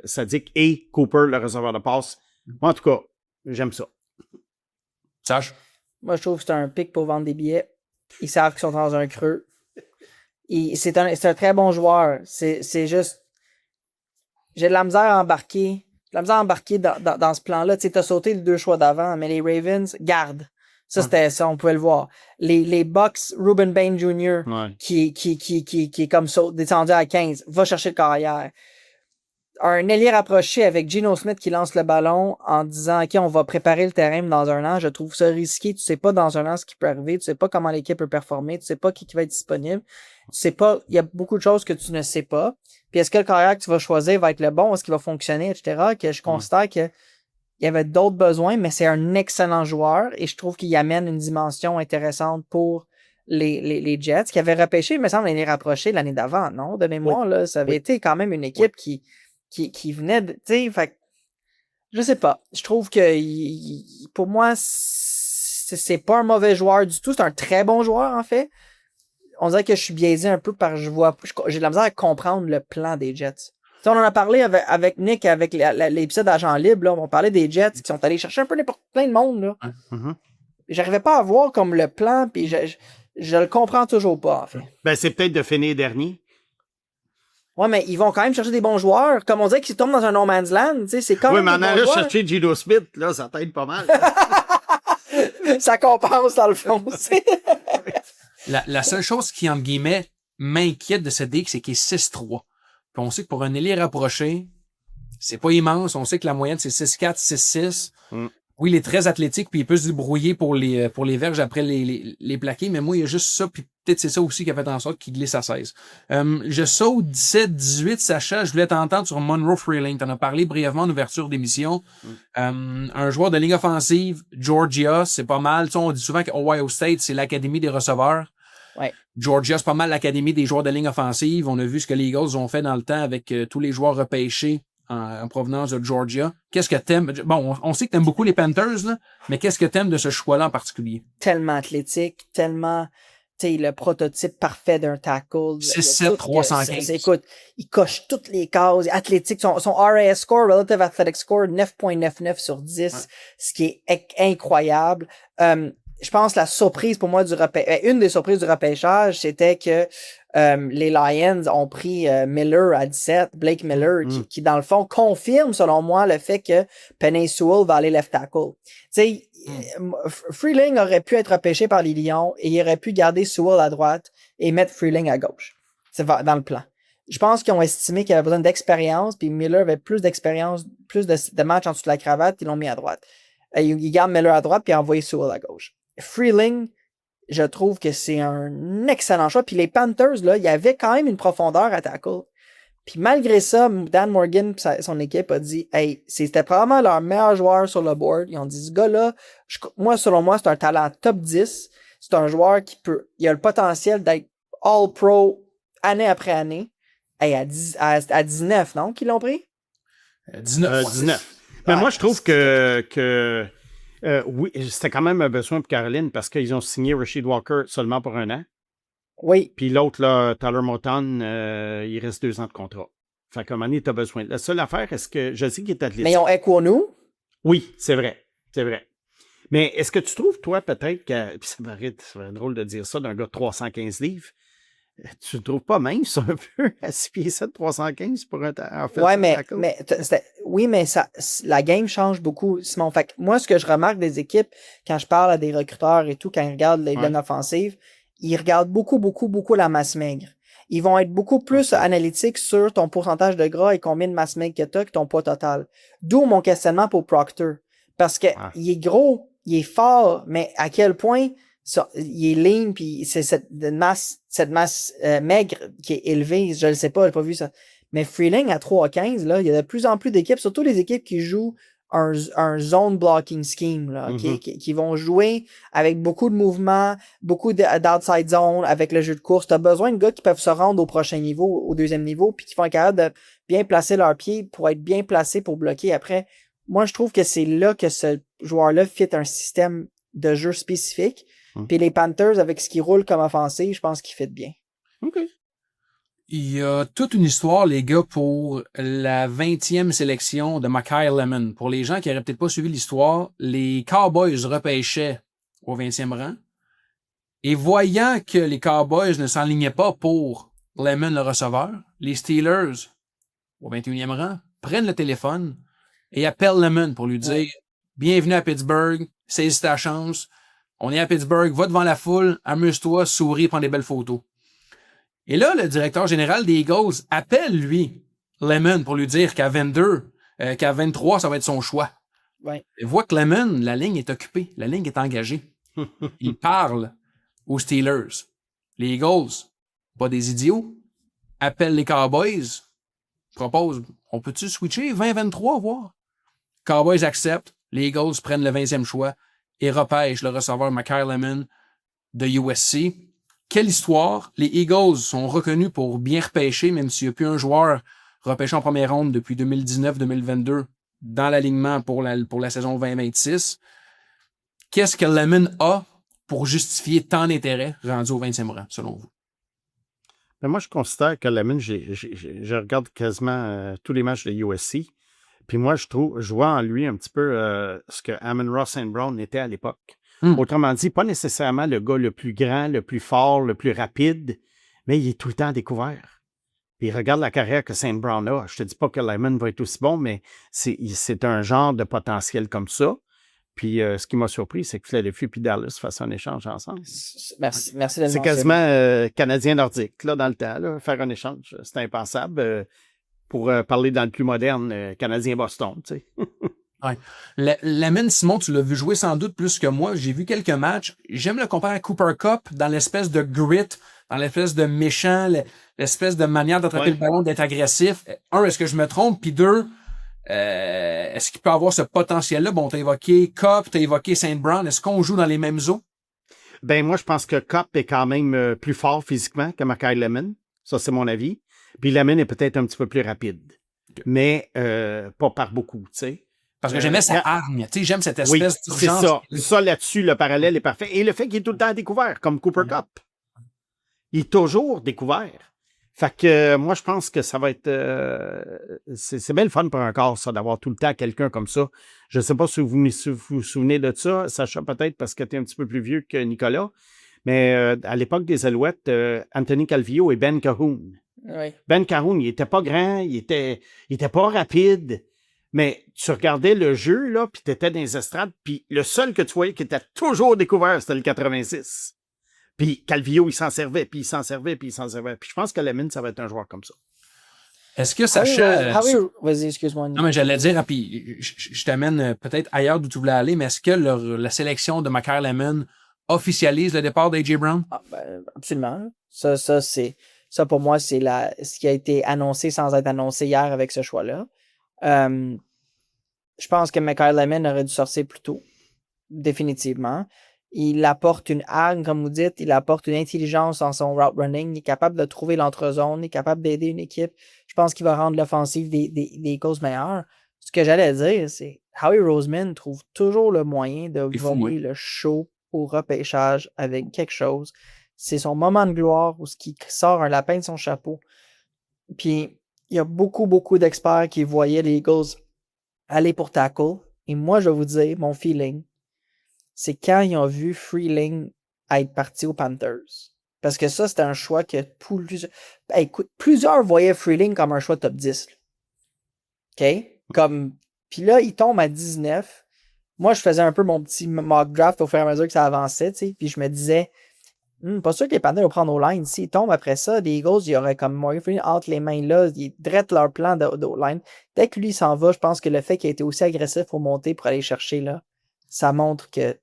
Sadiq et Cooper, le receveur de passe, Moi, en tout cas, j'aime ça. Sache. Moi, je trouve que c'est un pic pour vendre des billets. Ils savent qu'ils sont dans un creux. C'est un très bon joueur. C'est juste... J'ai de la misère à embarquer. Dans ce plan-là. Tu sais, t'as sauté les 2 choix d'avant, mais les Ravens, garde. Ça, c'était ça, on pouvait le voir. Les Bucks, Ruben Bain Jr., Ouais. qui est comme ça, descendu à 15, va chercher le carrière. Un ailier rapproché avec Geno Smith qui lance le ballon en disant OK, on va préparer le terrain dans un an. Je trouve ça risqué. Tu sais pas dans un an ce qui peut arriver. Tu sais pas comment l'équipe peut performer. Tu sais pas qui va être disponible. Tu sais pas. Il y a beaucoup de choses que tu ne sais pas. Puis est-ce que le carrière que tu vas choisir va être le bon? Est-ce qu'il va fonctionner, etc. Que je considère que il y avait d'autres besoins, mais c'est un excellent joueur et je trouve qu'il amène une dimension intéressante pour les Jets qui avaient repêché, il me semble, l'année rapprochée l'année d'avant, non? De mémoire, là, ça avait été quand même une équipe qui venait de. Tu sais, fait je sais pas. Je trouve que pour moi, c'est pas un mauvais joueur du tout. C'est un très bon joueur, en fait. On dirait que je suis biaisé un peu parce que j'ai de la misère à comprendre le plan des Jets. T'sais, on en a parlé avec Nick, avec l'épisode d'Agent Libre, là, on parlait des Jets qui sont allés chercher un peu n'importe plein de monde. Là. Mm-hmm. J'arrivais pas à voir comme le plan, puis je le comprends toujours pas, en fait. Ben, c'est peut-être de finir dernier. Ouais, mais ils vont quand même chercher des bons joueurs. Comme on dirait qu'ils tombent dans un no man's land, tu sais, c'est quand même. Oui, mais en des bons allant joueurs. chercher Geno Smith, là, ça t'aide pas mal. Ça compense dans le fond. La seule chose qui, entre guillemets, m'inquiète de cette DX, c'est qu'il est 6-3. Puis on sait que pour un ailier rapproché, c'est pas immense. On sait que la moyenne, c'est 6-4, 6-6. Mm. Oui, il est très athlétique, puis il peut se débrouiller pour les verges après les plaquer, mais moi, il y a juste ça, puis peut-être c'est ça aussi qui a fait en sorte qu'il glisse à 16. Je saute 17-18, Sacha, je voulais t'entendre sur Monroe Freeling. T'en as parlé brièvement en ouverture d'émission. Un joueur de ligne offensive, Georgia, c'est pas mal. Tu sais, on dit souvent qu'Ohio State, c'est l'académie des receveurs. Ouais. Georgia, c'est pas mal l'académie des joueurs de ligne offensive. On a vu ce que les Eagles ont fait dans le temps avec tous les joueurs repêchés en provenance de Georgia. Qu'est-ce que t'aimes? Bon, on sait que t'aimes beaucoup les Panthers, là, mais qu'est-ce que t'aimes de ce choix-là en particulier? Tellement athlétique, tellement, tu sais, le prototype parfait d'un tackle. 6-7, 315. Écoute, il coche toutes les cases. Athlétique, son RAS score, Relative Athletic Score, 9.99 sur 10, ouais. Ce qui est incroyable. Je pense la surprise pour moi une des surprises du repêchage, c'était que les Lions ont pris Miller à 17, Blake Miller, qui dans le fond confirme selon moi le fait que Penei Sewell va aller left tackle. Tu sais, Freeling aurait pu être repêché par les Lions et il aurait pu garder Sewell à droite et mettre Freeling à gauche. C'est dans le plan. Je pense qu'ils ont estimé qu'il avait besoin d'expérience, puis Miller avait plus d'expérience, plus de matchs en dessous de la cravate, ils l'ont mis à droite. Ils gardent Miller à droite, puis ils ont envoyé Sewell à gauche. Freeling, je trouve que c'est un excellent choix. Puis les Panthers, là, il y avait quand même une profondeur à tackle. Puis malgré ça, Dan Morgan et son équipe a dit, hey, c'était probablement leur meilleur joueur sur le board. Ils ont dit, ce gars-là, selon moi, c'est un talent top 10. C'est un joueur il a le potentiel d'être All-Pro année après année. Hey, à 19, non, qu'ils l'ont pris? 19. 19. Mais moi, je trouve que oui, c'était quand même un besoin pour Caroline parce qu'ils ont signé Rashid Walker seulement pour 1 an. Oui. Puis l'autre, là, Tyler Moton, il reste 2 ans de contrat. Fait qu'à un moment donné, tu as besoin. La seule affaire, est-ce que je sais qu'il est athlétique. Mais ils ont Ekwonu. Oui, c'est vrai. C'est vrai. Mais est-ce que tu trouves, toi, peut-être que. Puis ça serait drôle de dire ça d'un gars de 315 livres. Tu ne trouves pas mince un peu à 6 pieds 7, 315 pour un ouais, mais la game change beaucoup, Simon. Fait que moi, ce que je remarque des équipes, quand je parle à des recruteurs et tout, quand ils regardent les lignes offensives, ils regardent beaucoup, beaucoup, beaucoup la masse maigre. Ils vont être beaucoup plus analytiques sur ton pourcentage de gras et combien de masse maigre que tu as que ton poids total. D'où mon questionnement pour Proctor. Parce que il est gros, il est fort, mais à quel point il est lean, puis c'est cette masse maigre qui est élevée. Je le sais pas, j'ai pas vu ça. Mais Freeling à 3-15, là, il y a de plus en plus d'équipes, surtout les équipes qui jouent un zone blocking scheme, là, qui vont jouer avec beaucoup de mouvements, beaucoup d'outside zone, avec le jeu de course. Tu as besoin de gars qui peuvent se rendre au prochain niveau, au deuxième niveau, puis qui vont être capables de bien placer leurs pieds pour être bien placés pour bloquer après. Moi, je trouve que c'est là que ce joueur-là fit un système de jeu spécifique. Puis les Panthers, avec ce qui roule comme offensive, je pense qu'ils fit bien. OK. Il y a toute une histoire, les gars, pour la 20e sélection de Mackay Lemon. Pour les gens qui n'auraient peut-être pas suivi l'histoire, les Cowboys repêchaient au 20e rang. Et voyant que les Cowboys ne s'enlignaient pas pour Lemon, le receveur, les Steelers, au 21e rang, prennent le téléphone et appellent Lemon pour lui dire « Bienvenue à Pittsburgh, saisis ta chance. On est à Pittsburgh, va devant la foule, amuse-toi, souris, prends des belles photos. » Et là, le directeur général des Eagles appelle, lui, Lemon, pour lui dire qu'à 23, ça va être son choix. Ouais. Il voit que Lemon, la ligne est occupée, la ligne est engagée. Il parle aux Steelers. Les Eagles, pas des idiots, appellent les Cowboys, proposent, on peut-tu switcher 20-23, voir? Cowboys acceptent, les Eagles prennent le 20e choix et repêchent le receveur Mackay Lemon de USC. Quelle histoire! Les Eagles sont reconnus pour bien repêcher, même s'il n'y a plus un joueur repêché en première ronde depuis 2019-2022 dans l'alignement pour la saison 2026. Qu'est-ce que Lemon a pour justifier tant d'intérêt rendu au 20e rang, selon vous? Mais moi, je considère que Lemon, je regarde quasiment tous les matchs de USC. Puis moi, je vois en lui un petit peu ce que Amon-Ra St. Brown était à l'époque. Autrement dit, pas nécessairement le gars le plus grand, le plus fort, le plus rapide, mais il est tout le temps découvert. Puis regarde la carrière que St. Brown a. Je te dis pas que Lemon va être aussi bon, mais c'est un genre de potentiel comme ça. Puis ce qui m'a surpris, c'est que Philadelphie et Dallas fassent un échange ensemble. Merci de le mentionner. C'est quasiment canadien-nordique, là, dans le temps. Là, faire un échange, c'est impensable. Pour parler dans le plus moderne, Canadien-Boston, tu sais. Ouais. Lemon, Simon, tu l'as vu jouer sans doute plus que moi. J'ai vu quelques matchs. J'aime le comparer à Cooper Kupp dans l'espèce de grit, dans l'espèce de méchant, l'espèce de manière d'attraper le ballon, d'être agressif. Un, est-ce que je me trompe? Puis deux, est-ce qu'il peut avoir ce potentiel-là? Bon, t'as évoqué Kupp, t'as évoqué St. Brown. Est-ce qu'on joue dans les mêmes eaux? Ben, moi, je pense que Kupp est quand même plus fort physiquement que Mackay Lemon. Ça, c'est mon avis. Puis Lemon est peut-être un petit peu plus rapide. Mais pas par beaucoup, tu sais. Parce que j'aimais sa hargne. Tu sais, j'aime cette espèce d'urgence. C'est ça. Ça, là-dessus, le parallèle est parfait. Et le fait qu'il est tout le temps à découvert, comme Cooper Kupp. Il est toujours découvert. Fait que moi, je pense que ça va être... c'est bien le fun pour un corps, ça, d'avoir tout le temps quelqu'un comme ça. Je ne sais pas si vous vous souvenez de ça, Sacha, peut-être, parce que tu es un petit peu plus vieux que Nicolas. Mais à l'époque des Alouettes, Anthony Calvillo et Ben Cahoon. Oui. Ben Cahoon, il était pas grand, il était pas rapide, mais tu regardais le jeu, là, puis tu étais dans les estrades, puis le seul que tu voyais qui était toujours découvert, c'était le 86. Puis Calvillo, il s'en servait, puis il s'en servait, puis il s'en servait. Puis je pense que Lemon, ça va être un joueur comme ça. Est-ce que Sacha... Vas-y, excuse-moi. Non, mais j'allais dire, puis je t'amène peut-être ailleurs d'où tu voulais aller, mais est-ce que la sélection de Mackay Lemon officialise le départ d'A.J. Brown? Ah, ben, absolument. Ça, pour moi, c'est ce qui a été annoncé sans être annoncé hier avec ce choix-là. Je pense que Mackay Lemon aurait dû sortir plus tôt. Définitivement. Il apporte une hargne, comme vous dites. Il apporte une intelligence dans son route running. Il est capable de trouver l'entrezone. Il est capable d'aider une équipe. Je pense qu'il va rendre l'offensive des Eagles meilleure. Ce que j'allais dire, c'est Howie Roseman trouve toujours le moyen de voler le show au repêchage avec quelque chose. C'est son moment de gloire où il sort un lapin de son chapeau. Puis, il y a beaucoup, beaucoup d'experts qui voyaient les Eagles aller pour tackle. Et moi, je vais vous dire, mon feeling, c'est quand ils ont vu Freeling être parti aux Panthers. Parce que ça, c'était un choix que plusieurs voyaient Freeling comme un choix top 10. OK? Puis là, il tombe à 19. Moi, je faisais un peu mon petit mock draft au fur et à mesure que ça avançait, tu sais. Puis je me disais, pas sûr que les Panthers vont prendre O-line. S'ils tombent après ça, les Eagles, il y aurait comme Morgan Freeling entre les mains là. Ils drettent leur plan d'O-line. Dès que lui s'en va, je pense que le fait qu'il ait été aussi agressif pour monter, pour aller chercher là, ça montre que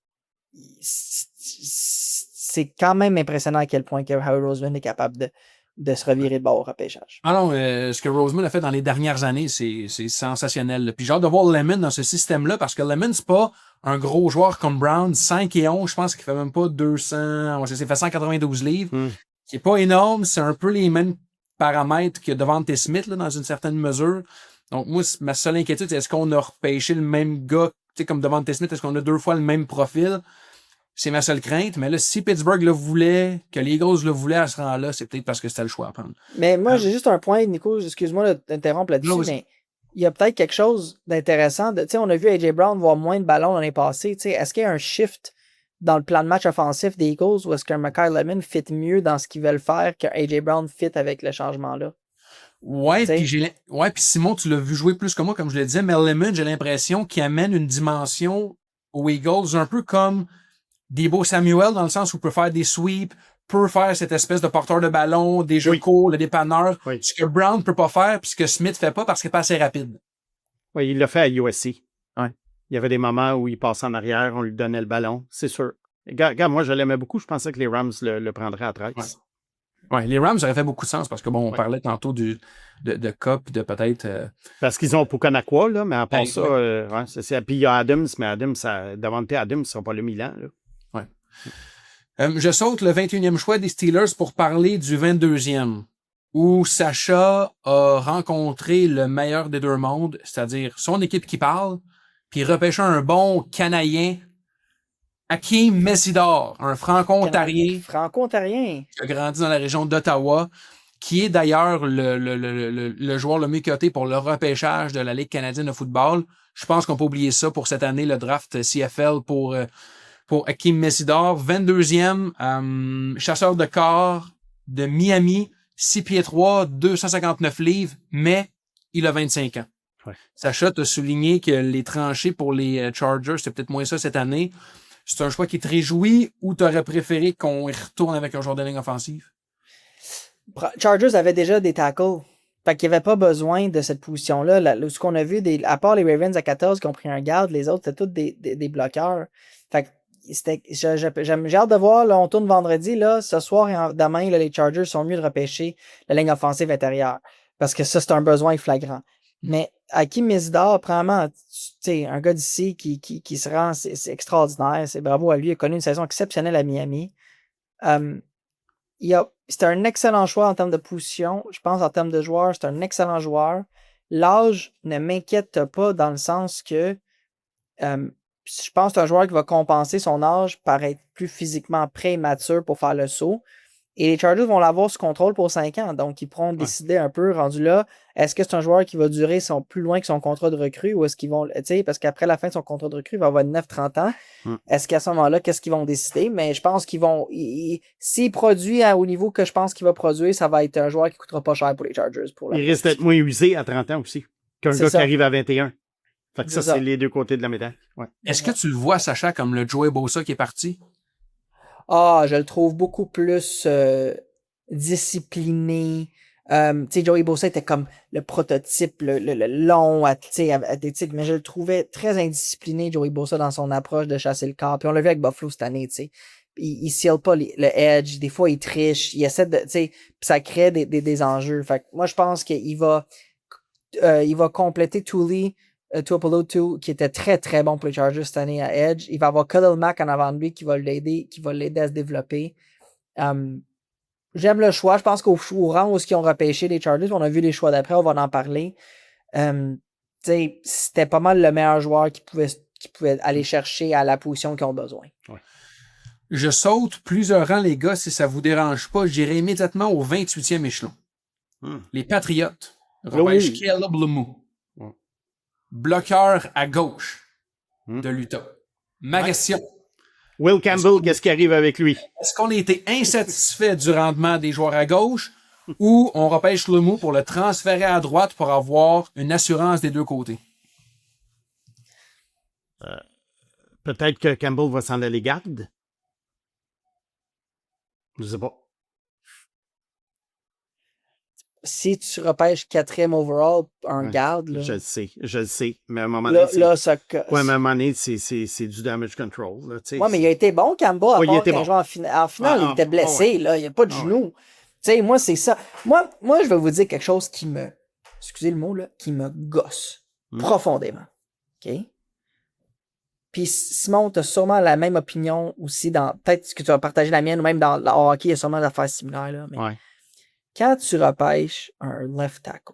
c'est quand même impressionnant à quel point que Howie Roseman est capable de se revirer de bord au repêchage. Ah non, ce que Roseman a fait dans les dernières années, c'est sensationnel. Puis j'ai hâte de voir Lemon dans ce système-là, parce que Lemon, c'est pas un gros joueur comme Brown, 5 et 11, je pense qu'il fait même pas 200, il fait 192 livres, qui est pas énorme, c'est un peu les mêmes paramètres que Devontae Smith, là, dans une certaine mesure. Donc moi, ma seule inquiétude, c'est est-ce qu'on a repêché le même gars, tu sais, comme Devontae Smith, est-ce qu'on a 2 fois le même profil? C'est ma seule crainte. Mais là, si Pittsburgh le voulait, que les Eagles le voulaient à ce rang-là, c'est peut-être parce que c'était le choix à prendre. Mais moi, j'ai juste un point, Nico, excuse-moi d'interrompre là-dessus, Non, mais il y a peut-être quelque chose d'intéressant. Tu sais, on a vu AJ Brown voir moins de ballons l'année passée. Tu sais, est-ce qu'il y a un shift dans le plan de match offensif des Eagles ou est-ce qu'un Mekhi Lemon fit mieux dans ce qu'ils veulent faire qu'un AJ Brown fit avec le changement-là? Ouais, T'sais. puis Simon, tu l'as vu jouer plus que moi, comme je le disais. Mel Lemon, j'ai l'impression qu'il amène une dimension aux Eagles, un peu comme Deebo Samuel, dans le sens où il peut faire des sweeps, peut faire cette espèce de porteur de ballon, des jeux courts, le dépanneur, ce que Brown ne peut pas faire, puis ce que Smith fait pas parce qu'il n'est pas assez rapide. Oui, il l'a fait à USC. Ouais. Il y avait des moments où il passait en arrière, on lui donnait le ballon, c'est sûr. Regarde, moi, je l'aimais beaucoup. Je pensais que les Rams le prendraient à 13. Ouais, les Rams auraient fait beaucoup de sens parce que, bon, on parlait tantôt de Cup, de peut-être... Parce qu'ils ont Pukanakwa, là, mais à part ça, c'est ça. Puis il y a Adams, mais Adams, Davante Adams, ils ne sont pas le Milan, là. Ouais. Je saute le 21e choix des Steelers pour parler du 22e, où Sacha a rencontré le meilleur des deux mondes, c'est-à-dire son équipe qui parle, puis repêcher un bon Canadien, Hakeem Messidor, un Franco-Ontarien. Franco-Ontarien. Qui a grandi dans la région d'Ottawa, qui est d'ailleurs le joueur le mieux coté pour le repêchage de la Ligue canadienne de football. Je pense qu'on peut oublier ça pour cette année, le draft CFL pour Hakeem Messidor. 22e, chasseur de corps de Miami, 6 pieds 3, 259 livres, mais il a 25 ans. Ouais. Sacha, tu as souligné que les tranchées pour les Chargers, c'est peut-être moins ça cette année. C'est un choix qui te réjouit ou t'aurais préféré qu'on y retourne avec un joueur de ligne offensive? Chargers avaient déjà des tackles. Fait qu'il n'y avait pas besoin de cette position-là. Ce qu'on a vu, à part les Ravens à 14 qui ont pris un garde, les autres, c'était tous des bloqueurs. Fait que j'ai hâte de voir, là, on tourne vendredi, là, ce soir et demain, là, les Chargers sont mieux de repêcher la ligne offensive intérieure. Parce que ça, c'est un besoin flagrant. Mais Hakeem Messidor, premièrement, tu sais, un gars d'ici qui se rend, c'est extraordinaire. C'est bravo à lui. Il a connu une saison exceptionnelle à Miami. C'était un excellent choix en termes de position. Je pense en termes de joueur, c'est un excellent joueur. L'âge ne m'inquiète pas dans le sens que je pense que c'est un joueur qui va compenser son âge par être plus physiquement prêt et mature pour faire le saut. Et les Chargers vont l'avoir sous contrôle pour 5 ans. Donc, ils pourront décider un peu, rendu là, est-ce que c'est un joueur qui va durer plus loin que son contrat de recrue ou est-ce qu'ils vont, tu sais, parce qu'après la fin de son contrat de recrue, il va avoir 9-30 ans. Est-ce qu'à ce moment-là, qu'est-ce qu'ils vont décider? Mais je pense qu'ils vont, s'il produit au niveau que je pense qu'il va produire, ça va être un joueur qui coûtera pas cher pour les Chargers. Il risque d'être moins usé à 30 ans aussi qu'un gars qui arrive à 21. Fait que ça, c'est les deux côtés de la médaille. Ouais. Est-ce que tu le vois, Sacha, comme le Joey Bosa qui est parti? Ah, je le trouve beaucoup plus discipliné. Tu sais, Joey Bosa était comme le prototype, le long, athlétique, mais je le trouvais très indiscipliné, Joey Bosa, dans son approche de chasser le corps. Puis on l'a vu avec Buffalo cette année, tu sais. Il seal pas le edge, des fois il triche, il essaie de, tu sais, puis ça crée des enjeux. Fait que moi, je pense qu'il va compléter Tuapolo, qui était très, très bon pour les Chargers cette année à Edge. Il va avoir Khalil Mack en avant de lui qui va l'aider à se développer. J'aime le choix. Je pense qu'au rang où ils ont repêché les Chargers, on a vu les choix d'après, on va en parler. C'était pas mal le meilleur joueur qui pouvait aller chercher à la position qu'ils ont besoin. Ouais. Je saute plusieurs rangs, les gars, si ça vous dérange pas. J'irai immédiatement au 28e échelon. Les Patriotes repêchent Caleb Lemu. Bloqueur à gauche de l'Utah. Ma question. Will Campbell, qu'est-ce qui arrive avec lui? Est-ce qu'on a été insatisfait du rendement des joueurs à gauche ou on repêche Lemu pour le transférer à droite pour avoir une assurance des deux côtés? Peut-être que Campbell va s'en aller garde. Je sais pas. Si tu repêches 4e overall, un garde, là. Je le sais. Mais à un moment donné, mais à un moment donné, c'est du damage control. Là, mais il a été bon, Campbell, à part qu'un joueur en finale, il était blessé, là. Il n'y a pas de genou. Tu sais, moi, c'est ça. Moi, je vais vous dire quelque chose qui me, excusez le mot, là, qui me gosse profondément. OK? Puis Simon, tu as sûrement la même opinion aussi peut-être que tu vas partager la mienne ou même dans le hockey, il y a sûrement des affaires similaires, là. Mais quand tu repêches un left tackle,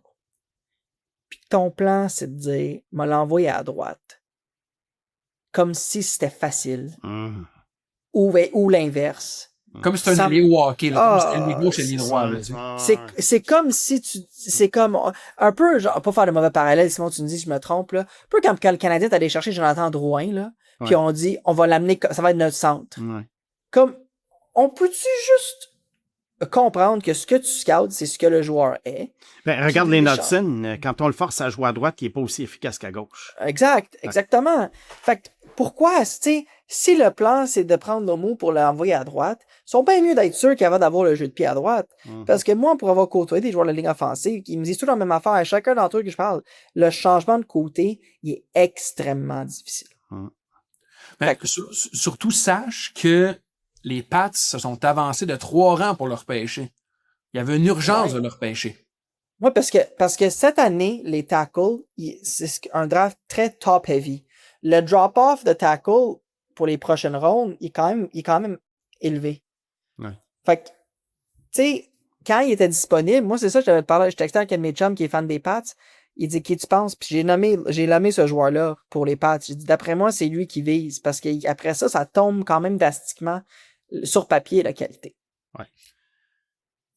puis ton plan, c'est de dire, me l'envoyer à droite, comme si c'était facile, ou l'inverse. Comme si c'était un Ça- allié au hockey, là. Comme si c'était Ah, allié gauche et allié droit, là, tu sais. C'est comme si c'est comme un peu genre pas faire de mauvais parallèle, Simon, tu me dis je me trompe là. Un peu comme quand le Canadien est allé chercher Jonathan Drouin là, puis on dit on va l'amener, ça va être notre centre. Ouais. Comme on peut-tu juste comprendre que ce que tu scoutes, c'est ce que le joueur est. Ben, regarde les les Knudsen, quand on le force à jouer à droite, il n'est pas aussi efficace qu'à gauche. Exactement. Fait que pourquoi, tu sais, si le plan c'est de prendre Lomo pour l'envoyer à droite, ils sont bien mieux d'être sûrs qu'avant d'avoir le jeu de pied à droite. Parce que moi, pour avoir côtoyé des joueurs de la ligne offensive, ils me disent toujours la même affaire. À chacun d'entre eux que je parle, le changement de côté, il est extrêmement difficile. Ben, surtout, sache que les Pats se sont avancés de 3 rangs pour le repêcher. Il y avait une urgence de le repêcher. Oui, parce que cette année, les tackles, c'est un draft très top-heavy. Le drop-off de tackle pour les prochaines rondes, il est quand même élevé. Ouais. Fait que, tu sais, quand il était disponible, moi, c'est ça, je texté avec un de mes chums qui est fan des Pats. Il dit, qui tu penses? Puis j'ai nommé ce joueur-là pour les Pats. J'ai dit, d'après moi, c'est lui qui vise. Parce qu'après ça, ça tombe quand même drastiquement sur papier, la qualité. Ouais.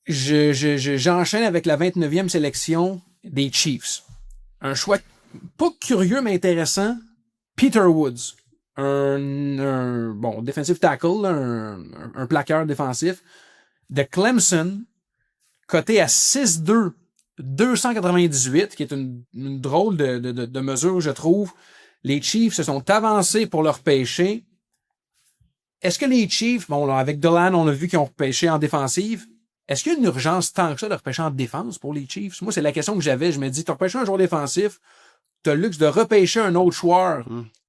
J'enchaîne avec la 29e sélection des Chiefs. Un choix pas curieux, mais intéressant. Peter Woods. Un defensive tackle, un plaqueur défensif de Clemson, coté à 6'2", 298, qui est une drôle de mesure, je trouve. Les Chiefs se sont avancés pour leur repêcher. Est-ce que les Chiefs, bon, là, avec Dolan, on a vu qu'ils ont repêché en défensive. Est-ce qu'il y a une urgence tant que ça de repêcher en défense pour les Chiefs? Moi, c'est la question que j'avais. Je me dis, tu as repêché un joueur défensif, tu as le luxe de repêcher un autre joueur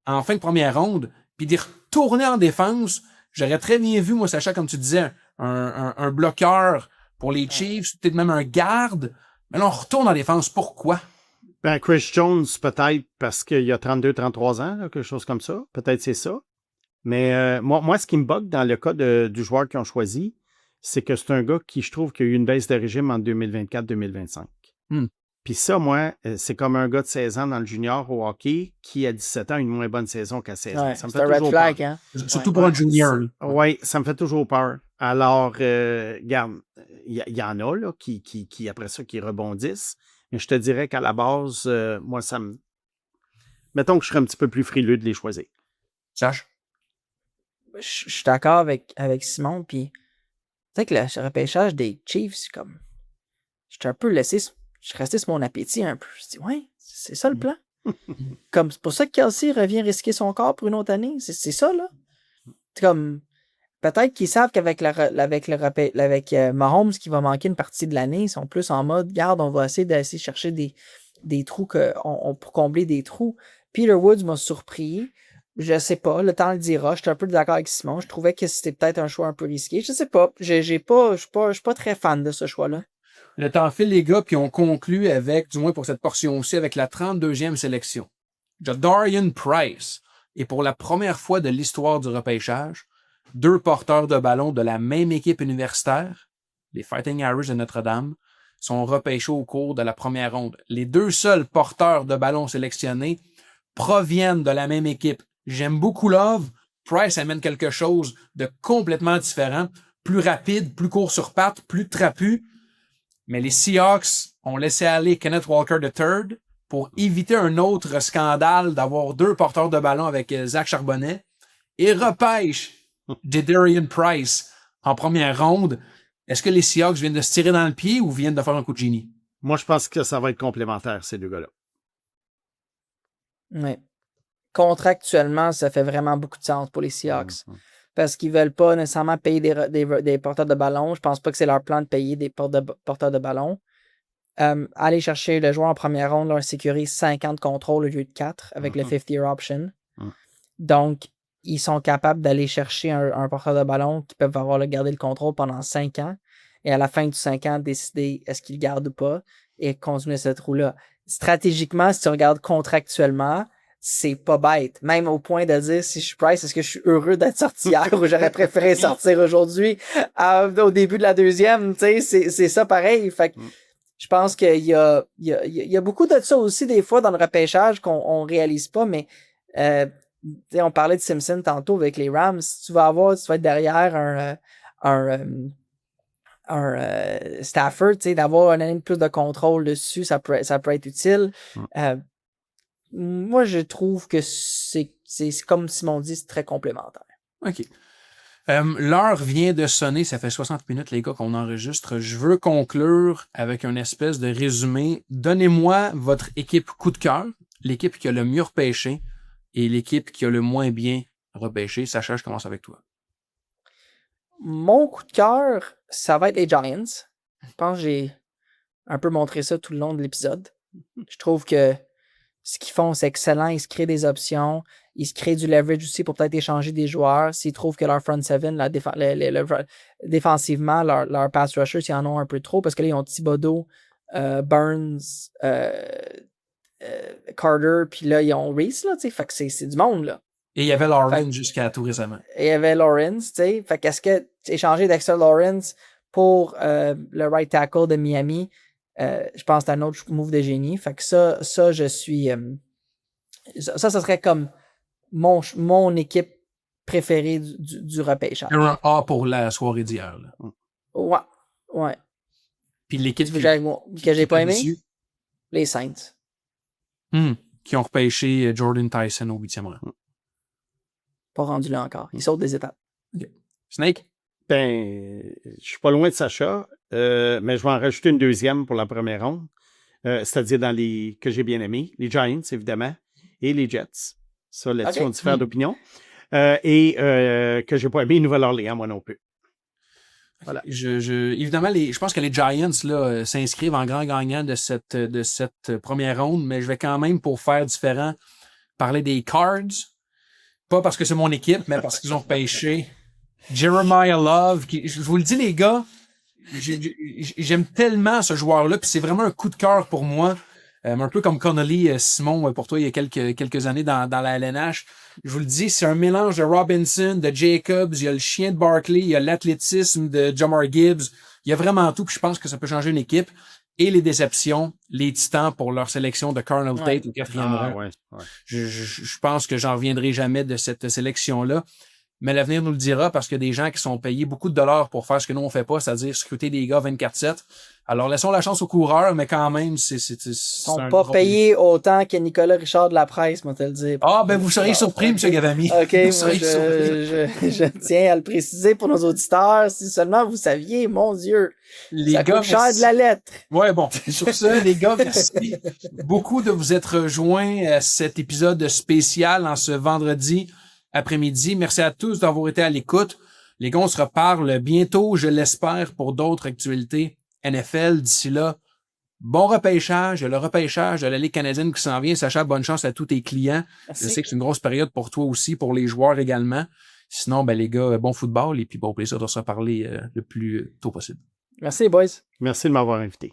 en fin de première ronde, puis d'y retourner en défense. J'aurais très bien vu, moi, Sacha, comme tu disais, un bloqueur pour les Chiefs, peut-être même un garde. Mais là, on retourne en défense. Pourquoi? Ben, Chris Jones, peut-être parce qu'il a 32-33 ans, là, quelque chose comme ça. Peut-être c'est ça. Mais moi, ce qui me bug dans le cas du joueur qu'ils ont choisi, c'est que c'est un gars qui, je trouve, qui a eu une baisse de régime en 2024-2025. Puis ça, moi, c'est comme un gars de 16 ans dans le junior au hockey qui, à 17 ans, a une moins bonne saison qu'à 16 ans. Ouais, Ça me c'est fait un red toujours flag, peur. hein? Surtout pour un junior. Oui, ça me fait toujours peur. Alors, regarde, il y en a là, qui, après ça, qui rebondissent. Mais je te dirais qu'à la base, moi, ça me... Mettons que je serais un petit peu plus frileux de les choisir. Sache? Je suis d'accord avec Simon, puis tu sais que le repêchage des Chiefs, c'est comme... J'étais un peu laissé... Je suis resté sur mon appétit un peu. Je dis, ouais, c'est ça le plan. Comme, c'est pour ça que Kelsey revient risquer son corps pour une autre année. C'est ça, là. C'est comme... Peut-être qu'ils savent qu'avec Mahomes qui va manquer une partie de l'année, ils sont plus en mode, garde, on va essayer de chercher des trous pour combler des trous. Peter Woods m'a surpris. Je sais pas, le temps le dira. Je suis un peu d'accord avec Simon. Je trouvais que c'était peut-être un choix un peu risqué. Je sais pas. Je suis pas très fan de ce choix-là. Le temps file, les gars, puis on conclut avec, du moins pour cette portion-ci, avec la 32e sélection. Jadarian Price. Et pour la première fois de l'histoire du repêchage, 2 porteurs de ballon de la même équipe universitaire, les Fighting Irish de Notre-Dame, sont repêchés au cours de la première ronde. Les 2 seuls porteurs de ballon sélectionnés proviennent de la même équipe. J'aime beaucoup Love. Price amène quelque chose de complètement différent, plus rapide, plus court sur pattes, plus trapu. Mais les Seahawks ont laissé aller Kenneth Walker III pour éviter un autre scandale d'avoir 2 porteurs de ballon avec Zach Charbonnet et repêchent Jadarian Price en première ronde. Est-ce que les Seahawks viennent de se tirer dans le pied ou viennent de faire un coup de génie? Moi, je pense que ça va être complémentaire, ces 2 gars-là. Oui. Contractuellement, ça fait vraiment beaucoup de sens pour les Seahawks. Parce qu'ils veulent pas nécessairement payer des porteurs de ballon. Je pense pas que c'est leur plan de payer des porteurs de ballon. Aller chercher le joueur en première ronde leur sécurise 50 contrôles au lieu de 4 avec le 50-year option. Donc, ils sont capables d'aller chercher un porteur de ballon qui peuvent avoir gardé le contrôle pendant 5 ans. Et à la fin du 5 ans, décider est-ce qu'ils le gardent ou pas et continuer cette roue-là. Stratégiquement, si tu regardes contractuellement, c'est pas bête. Même au point de dire, si je suis Price, est-ce que je suis heureux d'être sorti hier ou j'aurais préféré sortir aujourd'hui au début de la deuxième, tu sais, c'est ça pareil. Fait que je pense qu'il y a beaucoup de ça aussi des fois dans le repêchage qu'on réalise pas, mais sais, on parlait de Simpson tantôt avec les Rams. Tu vas être derrière un Stafford, tu sais, d'avoir une année de plus de contrôle dessus, ça peut être utile. Moi, je trouve que c'est comme Simon dit, c'est très complémentaire. OK. L'heure vient de sonner, ça fait 60 minutes, les gars, qu'on enregistre. Je veux conclure avec une espèce de résumé. Donnez-moi votre équipe coup de cœur, l'équipe qui a le mieux repêché et l'équipe qui a le moins bien repêché. Sacha, je commence avec toi. Mon coup de cœur, ça va être les Giants. Je pense que j'ai un peu montré ça tout le long de l'épisode. Je trouve que ce qu'ils font, c'est excellent. Ils se créent des options. Ils se créent du leverage aussi pour peut-être échanger des joueurs. S'ils trouvent que leur front seven, défensivement, leur pass rushers, ils en ont un peu trop parce que là, ils ont Thibodeau, Burns, Carter, puis là, ils ont Reese, là, tu sais. Fait que c'est du monde, là. Et il y avait Lawrence jusqu'à tout récemment. Et il y avait Lawrence, tu sais. Fait qu'est-ce que échanger Dexter Lawrence pour le right tackle de Miami, je pense que c'est un autre move de génie. Fait que ça je suis... ça serait comme mon équipe préférée du repêchage. Un A pour la soirée d'hier. Là. Ouais. Puis l'équipe que j'ai pas aimé, les Saints. Qui ont repêché Jordan Tyson au 8e rang. Pas rendu là encore. Ils sautent des étapes. Okay. Snake? Ben, je suis pas loin de Sacha, mais je vais en rajouter une deuxième pour la première ronde. C'est-à-dire dans les que j'ai bien aimés. Les Giants, évidemment, et les Jets. Ça, là-dessus, on diffère d'opinion. Et que j'ai pas aimé, Nouvelle-Orléans, moi non plus. Voilà. Évidemment, je pense que les Giants là, s'inscrivent en grand gagnant de cette première ronde, mais je vais quand même, pour faire différent, parler des Cards. Pas parce que c'est mon équipe, mais parce qu'ils ont repêché Jeremiah Love. Je vous le dis, les gars, j'aime tellement ce joueur-là, puis c'est vraiment un coup de cœur pour moi. Un peu comme Connolly, Simon, pour toi, il y a quelques années dans la LNH. Je vous le dis, c'est un mélange de Robinson, de Jacobs, il y a le chien de Barkley, il y a l'athlétisme de Jamar Gibbs. Il y a vraiment tout, puis je pense que ça peut changer une équipe. Et les déceptions, les Titans pour leur sélection de Colonel Tate au 4e rang. Ouais. Je pense que j'en reviendrai jamais de cette sélection-là. Mais l'avenir nous le dira parce qu'il y a des gens qui sont payés beaucoup de dollars pour faire ce que nous on fait pas, c'est-à-dire scruter des gars 24/7. Alors laissons la chance aux coureurs, mais quand même, ils sont pas payés autant que Nicolas Richard de la presse, moi te le dire. Ah, ben vous serez surpris, M. Gavami. OK, moi, je tiens à le préciser pour nos auditeurs. Si seulement vous saviez, mon Dieu, ça coûte cher de la lettre. Ouais, bon. Sur ce, les gars, merci beaucoup de vous être rejoints à cet épisode spécial en ce vendredi après-midi. Merci à tous d'avoir été à l'écoute. Les gars, on se reparle bientôt, je l'espère, pour d'autres actualités NFL. D'ici là, bon repêchage. Le repêchage de la Ligue canadienne qui s'en vient. Sacha, bonne chance à tous tes clients. Merci. Je sais que c'est une grosse période pour toi aussi, pour les joueurs également. Sinon, ben les gars, bon football et puis bon plaisir de se reparler le plus tôt possible. Merci, boys. Merci de m'avoir invité.